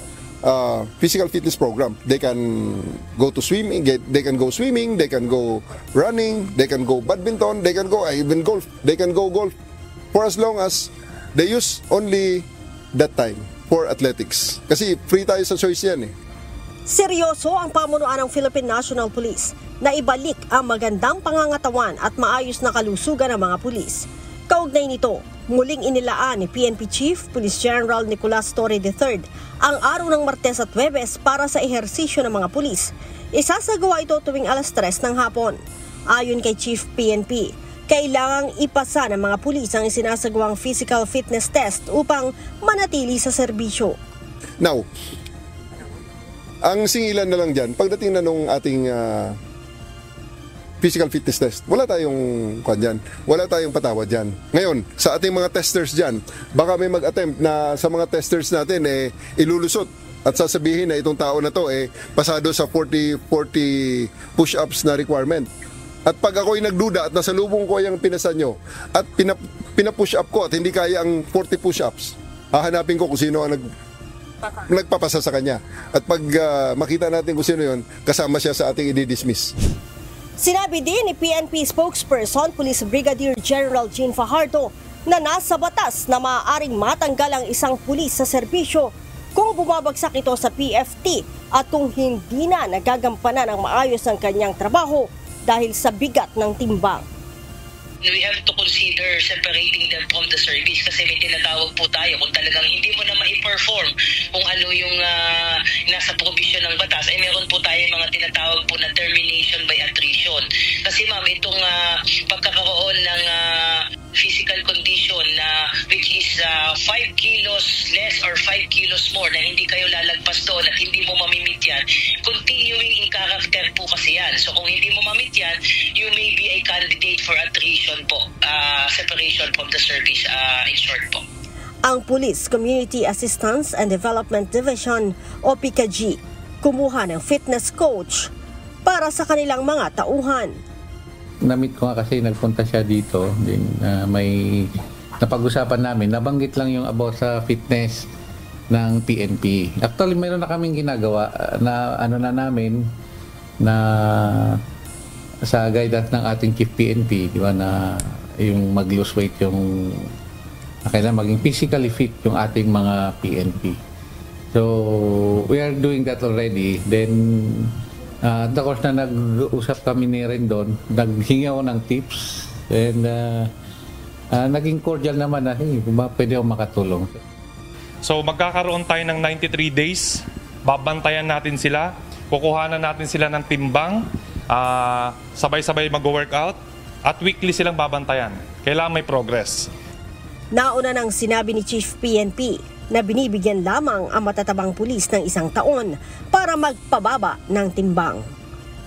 Speaker 3: physical fitness program. They can go to swimming, they can go swimming, they can go running, they can go badminton, they can go even golf, they can go golf for as long as they use only that time for athletics. Kasi free tayo sa choice yan eh.
Speaker 4: Seryoso ang pamunuan ng Philippine National Police na ibalik ang magandang pangangatawan at maayos na kalusugan ng mga pulis. Kaugnay nito, muling inilaan ni PNP Chief Police General Nicolas Torre III ang araw ng Martes at Huwebes para sa ehersisyo ng mga pulis. Isasagawa ito tuwing alas 3 ng hapon. Ayon kay Chief PNP, kailangang ipasa ng mga pulis ang isinasagawang physical fitness test upang manatili sa serbisyo.
Speaker 3: Now, ang singilan na lang dyan, pagdating na nung ating physical fitness test, wala tayong wala tayong patawad dyan. Ngayon, sa ating mga testers dyan, baka may mag-attempt na sa mga testers natin ilulusot at sasabihin na itong tao na to pasado sa 40 push-ups na requirement. At pag ako'y nagduda at nasalubong ko yung pinasa nyo at pina-push up ko at hindi kaya ang 40 push-ups, hahanapin ko kung sino ang nagpapasa sa kanya. At pag makita natin kung sino yun, kasama siya sa ating i-dismiss.
Speaker 4: Sinabi din ni PNP spokesperson Police Brigadier General Jean Fajardo na nasa batas na maaaring matanggal ang isang pulis sa serbisyo kung bumabagsak ito sa PFT at kung hindi na nagagampanan ng maayos ang kanyang trabaho dahil sa bigat ng timbang.
Speaker 20: We have to consider separating them from the service kasi may tinatawag po tayo kung talagang hindi mo na ma-perform kung ano yung nasa provision ng batas ay meron po tayo mga tinatawag po na termination by attrition. Kasi ma'am, itong pagkakaroon ng physical condition na which is 5 kilos less or 5 kilos more na hindi kayo lalagpas doon at hindi mo mamimit yan, continuing in character po kasi yan. So kung hindi mo mamit yan, you may be a candidate for attrition po, separation from the service in short po.
Speaker 4: Ang Police Community Assistance and Development Division o PCAG kumuha ng fitness coach para sa kanilang mga tauhan.
Speaker 21: Na-meet ko nga kasi nagpunta siya dito, din may napag-usapan namin, nabanggit lang yung about sa fitness ng PNP. Actually, mayroon na kaming ginagawa na na namin na sa guidance ng ating Chief PNP, di ba, na yung mag-lose weight, yung kailangan maging physically fit yung ating mga PNP. So, we are doing that already. Then, of course na nag-usap kami ni Rendon, naghingi ako ng tips and naging cordial naman na pwede ako makatulong.
Speaker 25: So magkakaroon tayo ng 93 days, babantayan natin sila, kukuhanan natin sila ng timbang, sabay-sabay mag-workout at weekly silang babantayan. Kailangan may progress.
Speaker 4: Nauna nang sinabi ni Chief PNP na binibigyan lamang ang matatabang pulis ng 1 taon para magpababa ng timbang.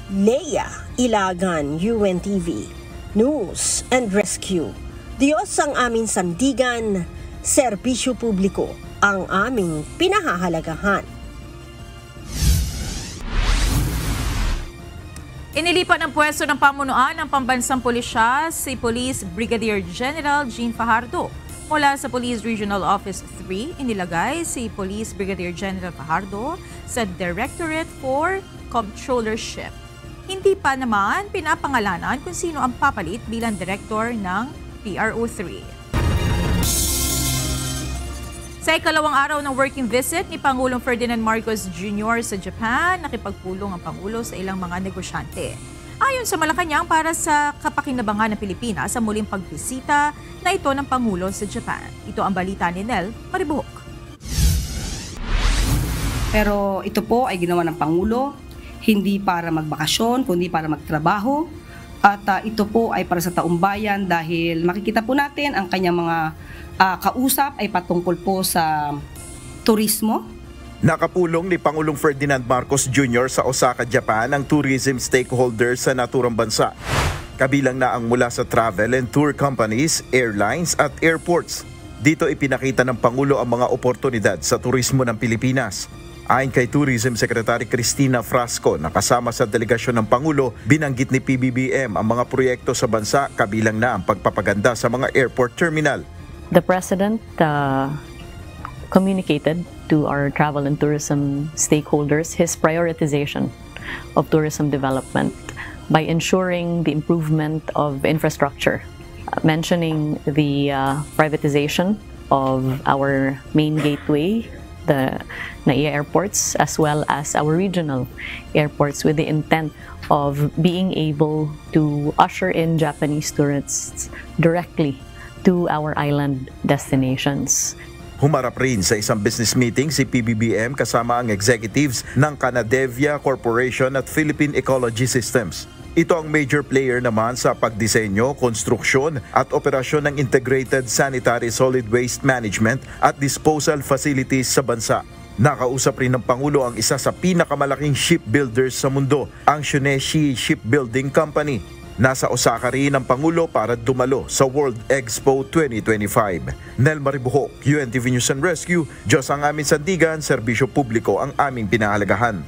Speaker 4: Lea Ilagan, UNTV, News and Rescue. Diyos ang aming sandigan, serbisyo publiko ang aming pinahahalagahan.
Speaker 18: Inilipat ng pwesto ng pamunuan ng pambansang pulisya si Police Brigadier General Jean Fajardo. Mula sa Police Regional Office 3, inilagay si Police Brigadier General Fajardo sa Directorate for Comptrollership. Hindi pa naman pinapangalanan kung sino ang papalit bilang Director ng PRO3. Sa ikalawang araw ng working visit ni Pangulong Ferdinand Marcos Jr. sa Japan, nakipagpulong ang Pangulo sa ilang mga negosyante. Ayon sa Malacanang, para sa kapakinabangan ng Pilipinas sa muling pagbisita na ito ng Pangulo sa Japan. Ito ang balita ni Nel Maribuhok.
Speaker 14: Pero ito po ay ginawa ng Pangulo, hindi para magbakasyon, kundi para magtrabaho. At ito po ay para sa taong bayan dahil makikita po natin ang kanyang mga kausap ay patungkol po sa turismo.
Speaker 26: Nakapulong ni Pangulong Ferdinand Marcos Jr. sa Osaka, Japan ang tourism stakeholders sa naturang bansa. Kabilang na ang mula sa travel and tour companies, airlines at airports. Dito ipinakita ng Pangulo ang mga oportunidad sa turismo ng Pilipinas. Ayon kay Tourism Secretary Cristina Frasco na kasama sa delegasyon ng Pangulo, binanggit ni PBBM ang mga proyekto sa bansa kabilang na ang pagpapaganda sa mga airport terminal.
Speaker 1: The President communicated to our travel and tourism stakeholders his prioritization of tourism development by ensuring the improvement of infrastructure, mentioning the privatization of our main gateway, the NAIA airports, as well as our regional airports, with the intent of being able to usher in Japanese tourists directly to our island destinations.
Speaker 26: Humarap rin sa isang business meeting si PBBM kasama ang executives ng Canadevia Corporation at Philippine Ecology Systems. Ito ang major player naman sa pagdisenyo, konstruksyon at operasyon ng integrated sanitary solid waste management at disposal facilities sa bansa. Nakausap rin ng Pangulo ang isa sa pinakamalaking shipbuilders sa mundo, ang Shuneshi Shipbuilding Company. Nasa Osaka rin ang Pangulo para dumalo sa World Expo 2025. Nel Maribuhok, UNTV News and Rescue, Diyos ang aming sandigan, serbisyo publiko ang aming pinahalagahan.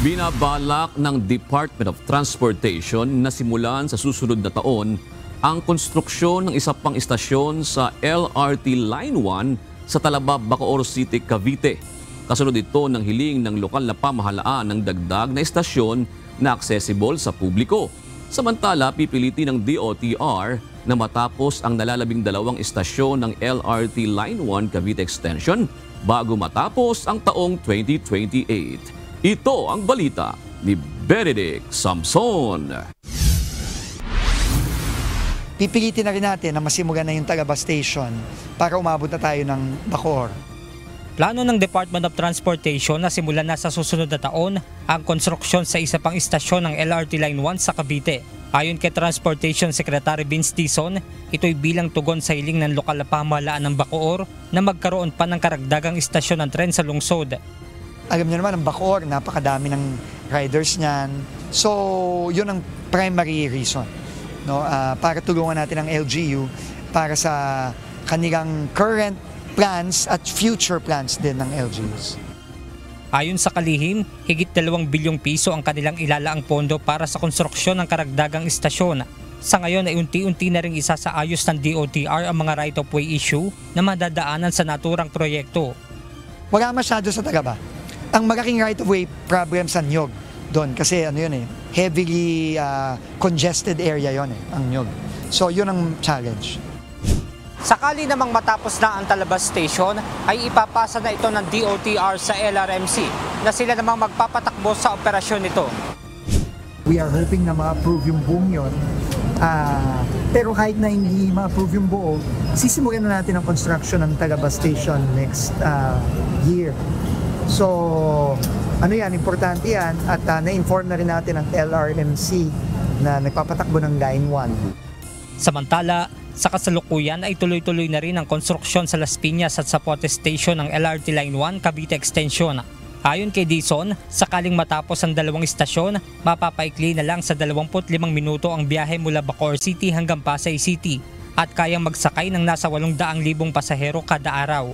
Speaker 9: Binabalak ng Department of Transportation na simulan sa susunod na taon ang konstruksyon ng isa pang istasyon sa LRT Line 1 sa Talaba, Bacoor City, Cavite. Kasunod ito ng hiling ng lokal na pamahalaan ng dagdag na istasyon na accessible sa publiko. Samantala, pipiliti ng DOTR na matapos ang nalalabing 2 istasyon ng LRT Line 1 Cavite Extension bago matapos ang taong 2028. Ito ang balita ni Benedict Samson.
Speaker 5: Pipilitin na rin natin na masimulan na yung Talaba Station para umabot na tayo ng Bacoor.
Speaker 6: Plano ng Department of Transportation na simulan na sa susunod na taon ang konstruksyon sa isa pang istasyon ng LRT Line 1 sa Cavite. Ayon kay Transportation Secretary Vince Dizon, ito'y bilang tugon sa hiling ng lokal na pamahalaan ng Bacoor na magkaroon pa ng karagdagang istasyon ng tren sa lungsod.
Speaker 5: Alam niyo naman, ang Bacoor, napakadami ng riders niyan. So, yun ang primary reason, no? Para tulungan natin ang LGU para sa kanilang current plans at future plans din ng LGUs.
Speaker 6: Ayon sa kalihim, higit 2 bilyong piso ang kanilang ilalaang pondo para sa konstruksyon ng karagdagang istasyon. Sa ngayon ay unti-unti na ring isasaayos ng DOTR ang mga right-of-way issue na madadaanan sa naturang proyekto.
Speaker 5: Wala masyado sa Talaba. Ang malaking right-of-way problem sa Nyog doon kasi heavily congested area yon ang Nyog. So yun ang challenge.
Speaker 6: Sakali namang matapos na ang Talaba Station, ay ipapasa na ito ng DOTR sa LRMC na sila namang magpapatakbo sa operasyon nito.
Speaker 5: We are hoping na ma-approve yung buong yun. Pero kahit na hindi ma-approve yung buo, sisimulan na natin ang construction ng Talaba Station next year. So, importante yan at na-inform na rin natin ang LRMC na nagpapatakbo ng Line 1.
Speaker 6: Samantala, sa kasalukuyan ay tuloy-tuloy na rin ang konstruksyon sa Las Piñas at Zapote Station ng LRT Line 1 Cavite Extension. Ayon kay Dizon, sakaling matapos ang 2 istasyon, mapapaikli na lang sa 25 minuto ang biyahe mula Bacoor City hanggang Pasay City at kayang magsakay ng nasa 800,000 pasahero kada araw.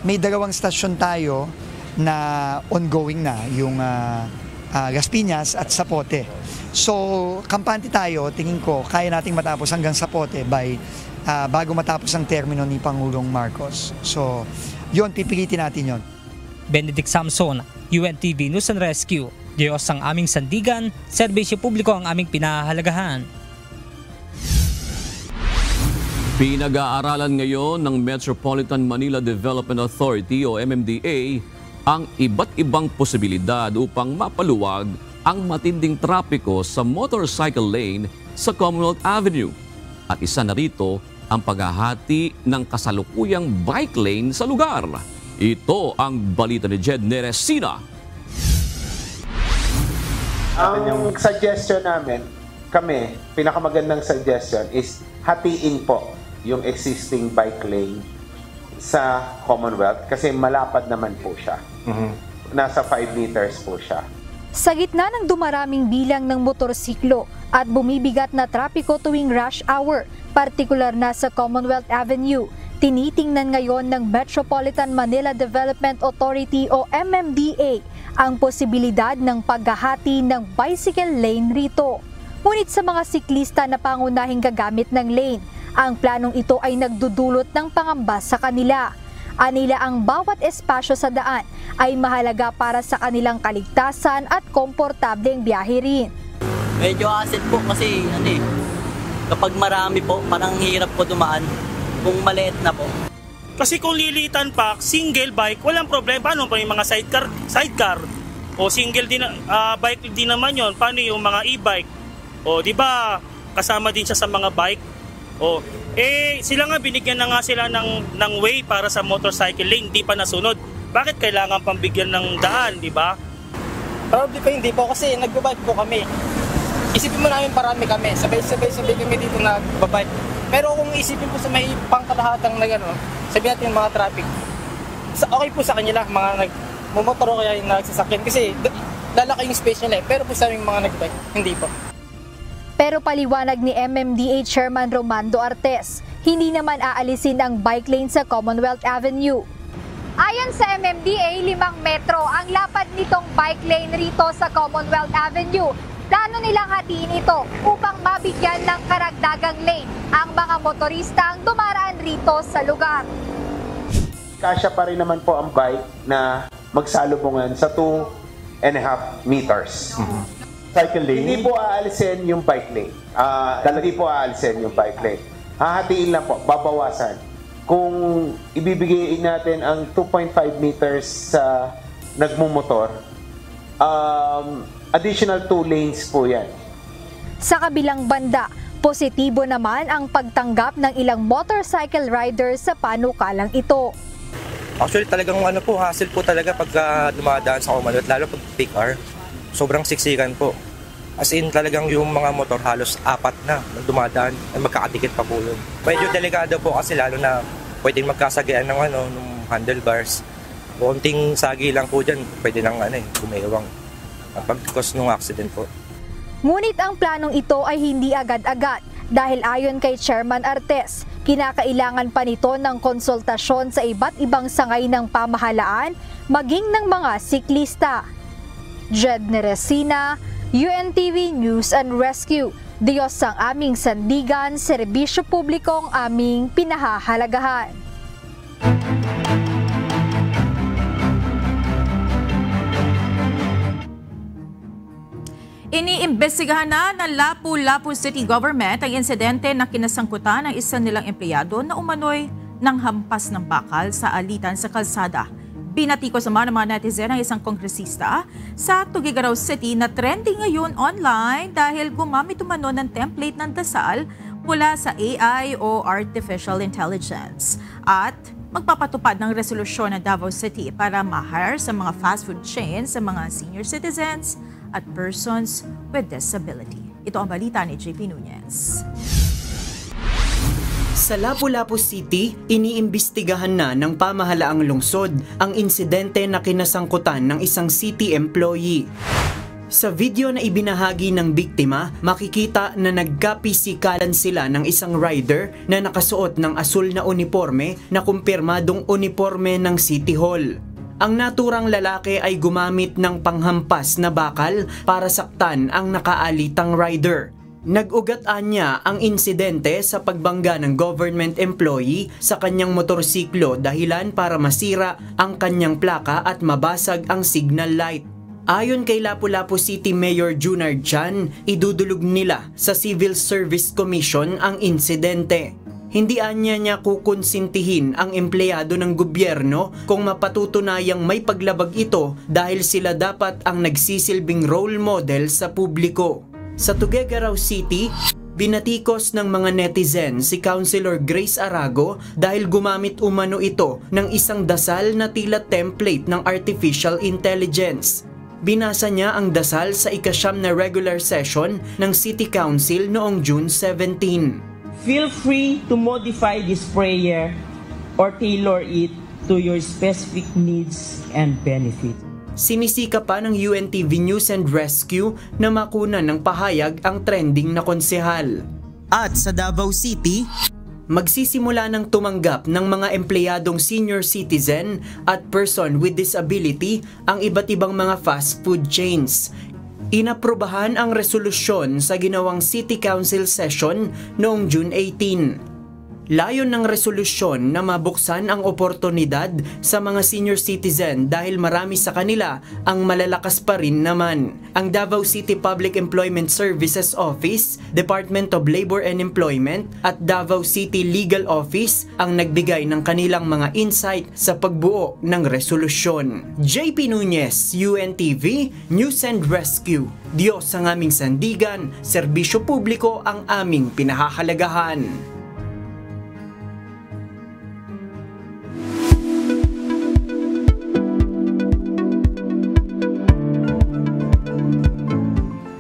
Speaker 5: May 2 stasyon tayo na ongoing na, yung Las Piñas at Zapote. So, kampante tayo, tingin ko, kaya nating matapos hanggang Zapote bago matapos ang termino ni Pangulong Marcos. So, yun, pipilitin natin yun.
Speaker 6: Benedict Samson, UNTV News and Rescue. Diyos ang aming sandigan, serbisyo publiko ang aming pinahahalagahan.
Speaker 9: Pinag-aaralan ngayon ng Metropolitan Manila Development Authority o MMDA ang iba't ibang posibilidad upang mapaluwag ang matinding trapiko sa motorcycle lane sa Commonwealth Avenue. At isa na rito ang paghahati ng kasalukuyang bike lane sa lugar. Ito ang balita ni Jed Neresina.
Speaker 7: Ang suggestion namin, pinakamagandang suggestion is hatiin po yung existing bike lane sa Commonwealth kasi malapad naman po siya. Nasa 5 meters po siya.
Speaker 22: Sa gitna ng dumaraming bilang ng motorsiklo at bumibigat na trapiko tuwing rush hour, partikular na sa Commonwealth Avenue, Tinitingnan ngayon ng Metropolitan Manila Development Authority o MMDA ang posibilidad ng paghahati ng bicycle lane rito. Ngunit sa mga siklista na pangunahing gagamit ng lane, ang planong ito ay nagdudulot ng pangamba sa kanila. Anila ang bawat espasyo sa daan ay mahalaga para sa kanilang kaligtasan at komportableng biyahe rin.
Speaker 2: Medyo hassle po kasi kapag marami po, parang hirap po dumaan. Kung maliit na po.
Speaker 8: Kasi kung lilitan pa, single bike, walang problema. Paano pa yung mga sidecar? O single din, bike din naman yon. Paano yung mga e-bike? O di ba kasama din siya sa mga bike? O sila nga binigyan na nga sila ng way para sa motorcycle lane, hindi pa nasunod. Bakit kailangan pang bigyan ng daan, di ba?
Speaker 10: Probably pa hindi po kasi nagbe-bike po kami. Isipin mo namin parami kami, sabay-sabay kami dito nagbabike. Pero kung isipin po sa may pangkalahatang sabihin natin mga traffic, okay po sa kanila, mga nagmumotor o kaya yung nagsasakyan kasi lalaki yung space nila pero po sa aming mga nagbike, hindi po.
Speaker 22: Pero paliwanag ni MMDA Chairman Romando Artes, hindi naman aalisin ang bike lane sa Commonwealth Avenue. Ayon sa MMDA, 5 metro ang lapad nitong bike lane rito sa Commonwealth Avenue. Plano nilang hatiin ito upang mabigyan ng karagdagang lane ang mga motorista ang dumaraan rito sa lugar.
Speaker 7: Kasya pa rin naman po ang bike na magsalubungan sa 2.5 meters.
Speaker 3: Cycle lane?
Speaker 7: Hindi po aalisin yung bike lane. Hahatiin lang po, babawasan. Kung ibibigay natin ang 2.5 meters sa nagmumotor, additional 2 lanes po yan.
Speaker 22: Sa kabilang banda, positibo naman ang pagtanggap ng ilang motorcycle riders sa panukalang ito.
Speaker 11: Actually talagang hassle po talaga pag dumadaan sa Commonwealth, lalo pag peak hour. Sobrang siksikan po. As in talagang yung mga motor halos 4 na dumadaan, magkakadikit pa po yun. Medyo delikado po kasi lalo na pwedeng magkasagyan ng handlebars. Konting sagi lang po dyan, pwede nang gumewang. Pagkos ng accident po.
Speaker 22: Ngunit ang planong ito ay hindi agad-agad dahil ayon kay Chairman Artes, kinakailangan pa nito ng konsultasyon sa iba't ibang sangay ng pamahalaan, maging ng mga siklista. Jed Neresina, UNTV News and Rescue. Diyos ang aming sandigan, serbisyo publikong aming pinahahalagahan.
Speaker 18: Iniimbestigahan na ng Lapu-Lapu City Government ang insidente na kinasangkutan ng isa nilang empleyado na umano'y nang hampas ng bakal sa alitan sa kalsada. Binatikos naman ng mga netizen ang isang kongresista sa Tuguegarao City na trending ngayon online dahil gumamit umano ng template ng dasal mula sa AI o Artificial Intelligence at magpapatupad ng resolusyon ng Davao City para ma-hire sa mga fast food chains sa mga senior citizens at persons with disability. Ito ang balita ni JP Nunez.
Speaker 23: Sa Lapu-Lapu City, iniimbestigahan na ng pamahalaang lungsod ang insidente na kinasangkutan ng isang city employee. Sa video na ibinahagi ng biktima, makikita na nagkapisikalan sila ng isang rider na nakasuot ng asul na uniforme na kumpirmadong uniforme ng City Hall. Ang naturang lalaki ay gumamit ng panghampas na bakal para saktan ang nakaalitang rider. Nag-ugat-an niya ang insidente sa pagbangga ng government employee sa kanyang motorsiklo dahilan para masira ang kanyang plaka at mabasag ang signal light. Ayon kay Lapu-Lapu City Mayor Junard Chan, idudulog nila sa Civil Service Commission ang insidente. Hindi anya niya kukonsintihin ang empleyado ng gobyerno kung mapatutunayang may paglabag ito dahil sila dapat ang nagsisilbing role model sa publiko. Sa Tuguegarao City, binatikos ng mga netizen si Councilor Grace Arago dahil gumamit umano ito ng isang dasal na tila template ng Artificial Intelligence. Binasa niya ang dasal sa ika-9 na regular session ng City Council noong June 17.
Speaker 24: Feel free to modify this prayer or tailor it to your specific needs and benefits.
Speaker 23: Sinisika pa ng UNTV News and Rescue na makunan ng pahayag ang trending na konsehal. At sa Davao City, Magsisimula ng tumanggap ng mga empleyadong senior citizen at person with disability ang iba't ibang mga fast food chains. Inaprubahan ang resolusyon sa ginawang City Council session noong June 18. Layon ng resolusyon na mabuksan ang oportunidad sa mga senior citizen dahil marami sa kanila ang malalakas pa rin naman. Ang Davao City Public Employment Services Office, Department of Labor and Employment at Davao City Legal Office ang nagbigay ng kanilang mga insight sa pagbuo ng resolusyon. JP Nunez, UNTV, News and Rescue. Diyos ang aming sandigan, serbisyo publiko ang aming pinahahalagahan.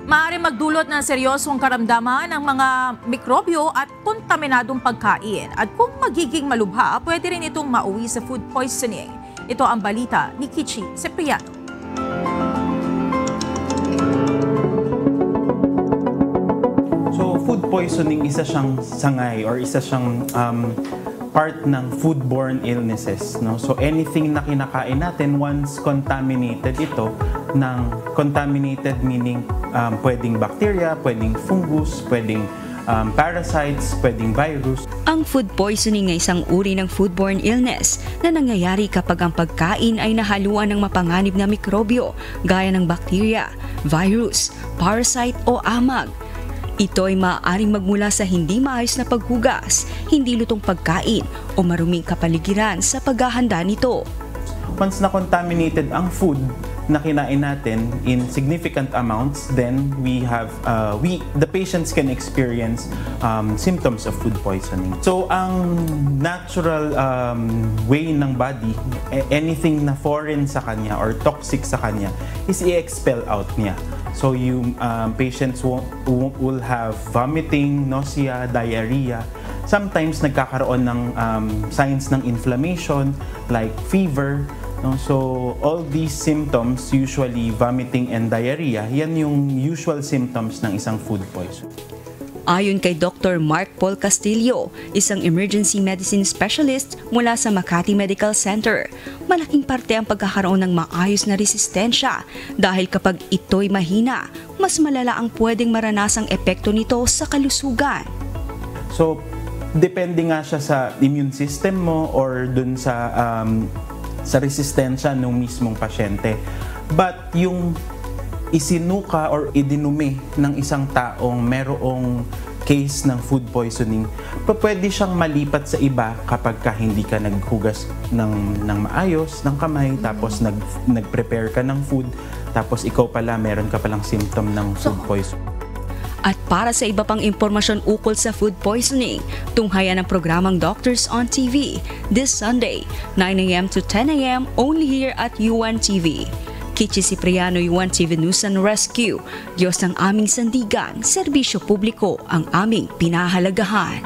Speaker 18: Maaaring magdulot ng seryosong karamdaman ng mga mikrobyo at kontaminadong pagkain. At kung magiging malubha, pwede rin itong mauwi sa food poisoning. Ito ang balita ni Kichi Cipriano.
Speaker 12: So food poisoning, isa siyang sangay or isa siyang part ng foodborne illnesses. No? So anything na kinakain natin, once contaminated ito, ng contaminated meaning pwedeng bacteria, pwedeng fungus, pwedeng parasites, pwedeng virus.
Speaker 13: Ang food poisoning ay isang uri ng foodborne illness na nangyayari kapag ang pagkain ay nahaluan ng mapanganib na mikrobyo gaya ng bacteria, virus, parasite o amag. Ito ay maaaring magmula sa hindi maayos na paghugas, hindi lutong pagkain o maruming kapaligiran sa paghahanda nito.
Speaker 12: Once na contaminated ang food na kinain natin in significant amounts, then the patients can experience symptoms of food poisoning. So ang natural way ng body, anything na foreign sa kanya or toxic sa kanya, is i-expel out niya. So yung patients will have vomiting, nausea, diarrhea. Sometimes nagkakaroon ng signs ng inflammation like fever. No? So all these symptoms, usually vomiting and diarrhea, yan yung usual symptoms ng isang food poison.
Speaker 13: Ayon kay Dr. Mark Paul Castillo, isang emergency medicine specialist mula sa Makati Medical Center, malaking parte ang pagkakaroon ng maayos na resistensya dahil kapag ito'y mahina, mas malala ang pwedeng maranasang epekto nito sa kalusugan.
Speaker 12: So, depende nga siya sa immune system mo or dun sa resistensya ng mismong pasyente. But yung isinuka or idinumi ng isang taong merong case ng food poisoning, pwede siyang malipat sa iba kapag hindi ka naghugas ng maayos ng kamay, tapos nag-prepare ka ng food, tapos ikaw pala meron ka palang symptom ng food poisoning.
Speaker 13: At para sa iba pang impormasyon ukol sa food poisoning, tunghayan ang programang Doctors on TV this Sunday, 9 a.m. to 10 a.m. only here at UNTV. Kichi Cipriano, UNTV News and Rescue. Diyos ang aming sandigan, serbisyo publiko ang aming pinahalagahan.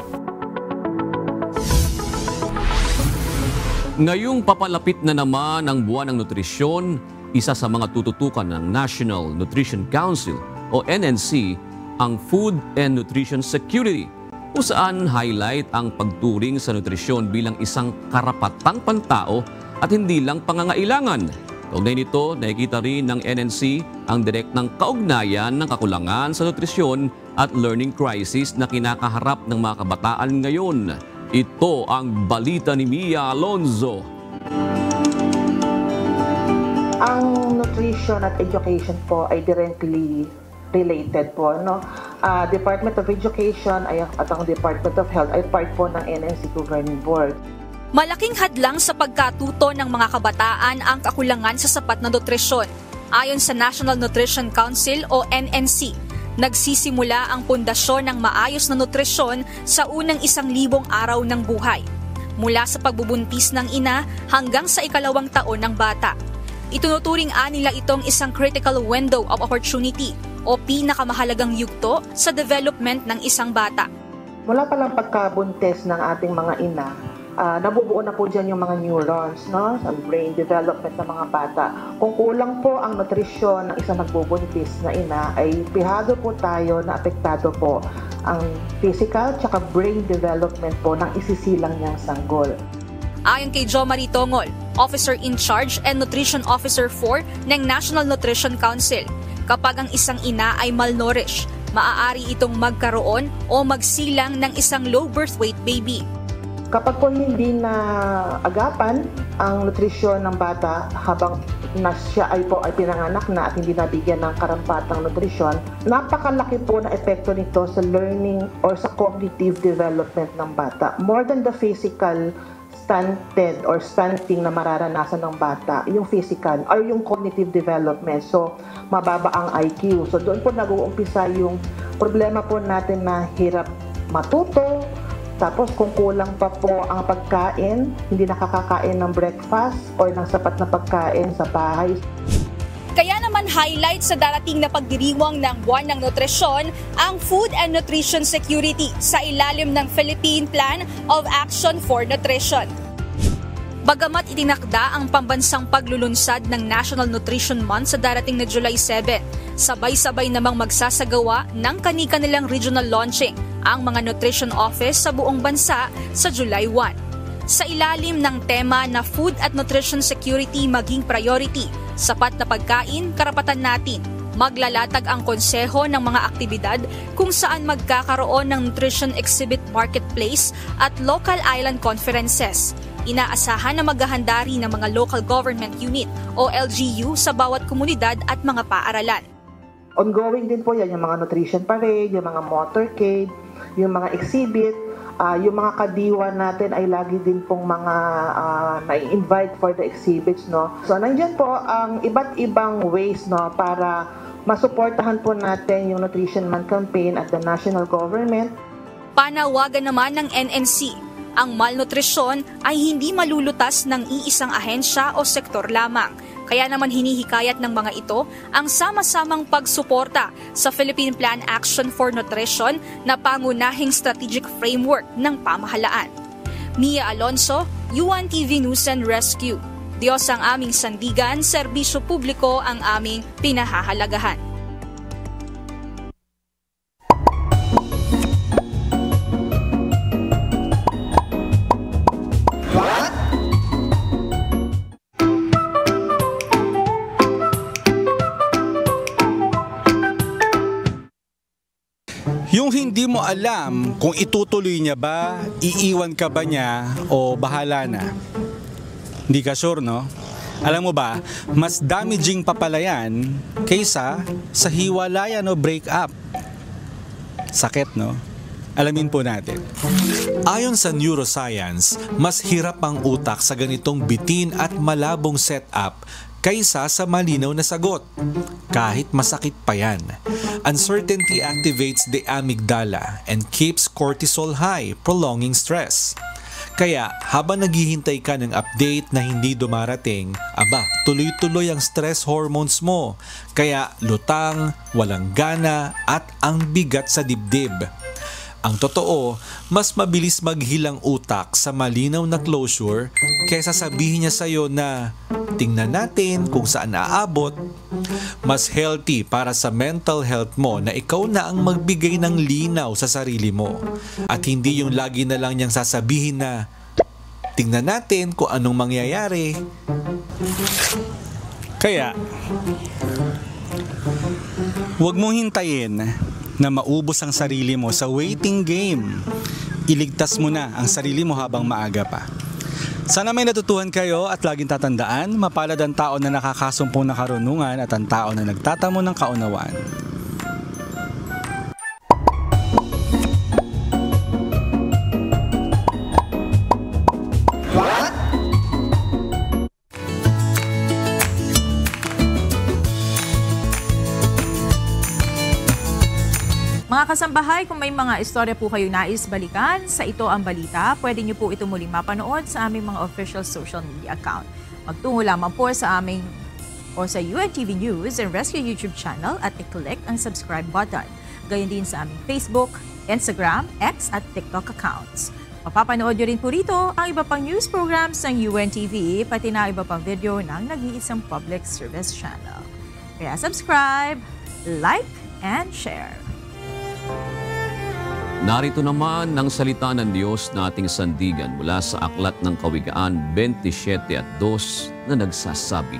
Speaker 9: Ngayong papalapit na naman ang buwan ng nutrisyon, isa sa mga tututukan ng National Nutrition Council o NNC ang Food and Nutrition Security, kung saan highlight ang pagturing sa nutrisyon bilang isang karapatang pantao at hindi lang pangangailangan. Kaugnay nito, nakikita rin ng NNC ang direktang kaugnayan ng kakulangan sa nutrisyon at learning crisis na kinakaharap ng mga kabataan ngayon. Ito ang balita ni Mia Alonzo.
Speaker 15: Ang nutrition at education po ay directly related po, no? Department of Education at ang Department of Health ay part po ng NNC Governing Board.
Speaker 16: Malaking hadlang sa pagkatuto ng mga kabataan ang kakulangan sa sapat na nutrisyon. Ayon sa National Nutrition Council o NNC, nagsisimula ang pundasyon ng maayos na nutrisyon sa unang 1,000 araw ng buhay, mula sa pagbubuntis ng ina hanggang sa 2nd taon ng bata. Itunuturing nila itong isang critical window of opportunity o pinakamahalagang yugto sa development ng isang bata.
Speaker 15: Mula palang pagkabuntis ng ating mga ina, nabubuo na po dyan yung mga neurons, no? Sa brain development ng mga bata. Kung kulang po ang nutrisyon ng isang nagbubuntis na ina, ay pihado po tayo na apektado po ang physical tsaka brain development po ng isisilang niyang sanggol.
Speaker 16: Ayon kay Jo Marie Tongol, Officer in Charge and Nutrition Officer 4 ng National Nutrition Council, kapag ang isang ina ay malnourished, maaari itong magkaroon o magsilang ng isang low birth weight baby.
Speaker 15: Kapag po hindi na agapan ang nutrisyon ng bata habang siya ay pinanganak na at hindi nabigyan ng karampatang nutrisyon, napakalaki po na epekto nito sa learning or sa cognitive development ng bata. More than the physical stunted or stunting na mararanasan ng bata, yung physical or yung cognitive development. So, mababa ang IQ. So, doon po nag-uumpisa yung problema po natin na hirap matuto. Tapos kung kulang pa po ang pagkain, hindi nakakakain ng breakfast or ng sapat na pagkain sa bahay.
Speaker 16: Kaya naman highlight sa darating na pagdiriwang ng Buwan ng Nutrisyon ang Food and Nutrition Security sa ilalim ng Philippine Plan of Action for Nutrition. Bagamat itinakda ang pambansang paglulunsad ng National Nutrition Month sa darating na July 7, sabay-sabay namang magsasagawa ng kani-kanilang regional launching ang mga nutrition office sa buong bansa sa July 1. Sa ilalim ng tema na Food at Nutrition Security maging priority, sapat na pagkain, karapatan natin, maglalatag ang konseho ng mga aktibidad kung saan magkakaroon ng nutrition exhibit marketplace at local island conferences. Inaasahan na maghahanda rin ng mga local government unit o LGU sa bawat komunidad at mga paaralan.
Speaker 15: Ongoing din po yan, yung mga nutrition parade, yung mga motorcade, yung mga exhibit, yung mga kadiwa natin ay lagi din pong mga na-invite for the exhibits, no. So nandiyan po ang iba't ibang ways, no, para masuportahan po natin yung Nutrition Month campaign at the national government.
Speaker 16: Panawagan naman ng NNC, ang malnutrisyon ay hindi malulutas ng iisang ahensya o sektor lamang. Kaya naman hinihikayat ng mga ito ang sama-samang pagsuporta sa Philippine Plan Action for Nutrition na pangunahing strategic framework ng pamahalaan. Mia Alonso, UNTV News and Rescue. Diyos ang aming sandigan, serbisyo publiko ang aming pinahahalagahan.
Speaker 4: Yung hindi mo alam kung itutuloy niya ba, iiwan ka ba niya o bahala na. Hindi ka sure, no? Alam mo ba, mas damaging papalayan kaysa sa hiwalayan o break up. Sakit, no? Alamin po natin.
Speaker 17: Ayon sa neuroscience, mas hirap ang utak sa ganitong bitin at malabong setup kaysa sa malinaw na sagot. Kahit masakit pa yan. Uncertainty activates the amygdala and keeps cortisol high, prolonging stress. Kaya habang naghihintay ka ng update na hindi dumarating, tuloy-tuloy ang stress hormones mo. Kaya lutang, walang gana at ang bigat sa dibdib. Ang totoo, mas mabilis maghilang utak sa malinaw na closure kaysa sabihin niya sa'yo na tingnan natin kung saan aabot. Mas healthy para sa mental health mo na ikaw na ang magbigay ng linaw sa sarili mo. At hindi yung lagi na lang niyang sasabihin na tingnan natin kung anong mangyayari.
Speaker 4: Kaya, huwag mong hintayin na maubos ang sarili mo sa waiting game. Iligtas mo na ang sarili mo habang maaga pa. Sana may natutuhan kayo at laging tatandaan, mapalad ang tao na nakakasumpong na karunungan at ang tao na nagtatamo ng kaunawaan.
Speaker 18: Mga kasambahay, kung may mga istorya po kayo nais balikan sa Ito ang Balita, pwede niyo po ito muling mapanood sa aming mga official social media account. Magtungo lamang po sa aming o sa UNTV News and Rescue YouTube channel at i-click ang subscribe button. Gayon din sa aming Facebook, Instagram, X at TikTok accounts. Mapapanood nyo rin po rito ang iba pang news programs ng UNTV, pati na iba pang video ng nag-iisang public service channel. Kaya subscribe, like, and share.
Speaker 9: Narito naman ang salita ng Diyos na ating sandigan mula sa Aklat ng Kawikaan 27:2 na nagsasabi,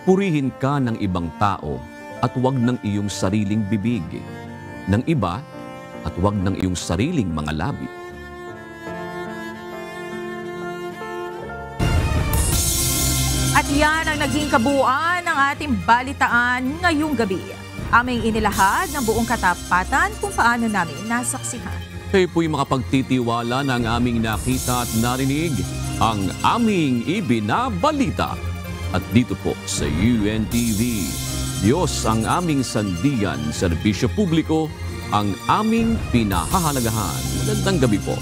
Speaker 9: "Purihin ka ng ibang tao at huwag ng iyong sariling bibig, ng iba at huwag ng iyong sariling mga labi."
Speaker 18: At yan ang naging kabuuan ng ating balitaan ngayong gabi. Aming inilahad ng buong katapatan kung paano namin nasaksihan.
Speaker 9: Kayo po'y makapagtitiwala ng aming nakita at narinig, ang aming ibinabalita. At dito po sa UNTV, Diyos ang aming sandigan, serbisyo publiko, ang aming pinahahalagahan. Magandang gabi po.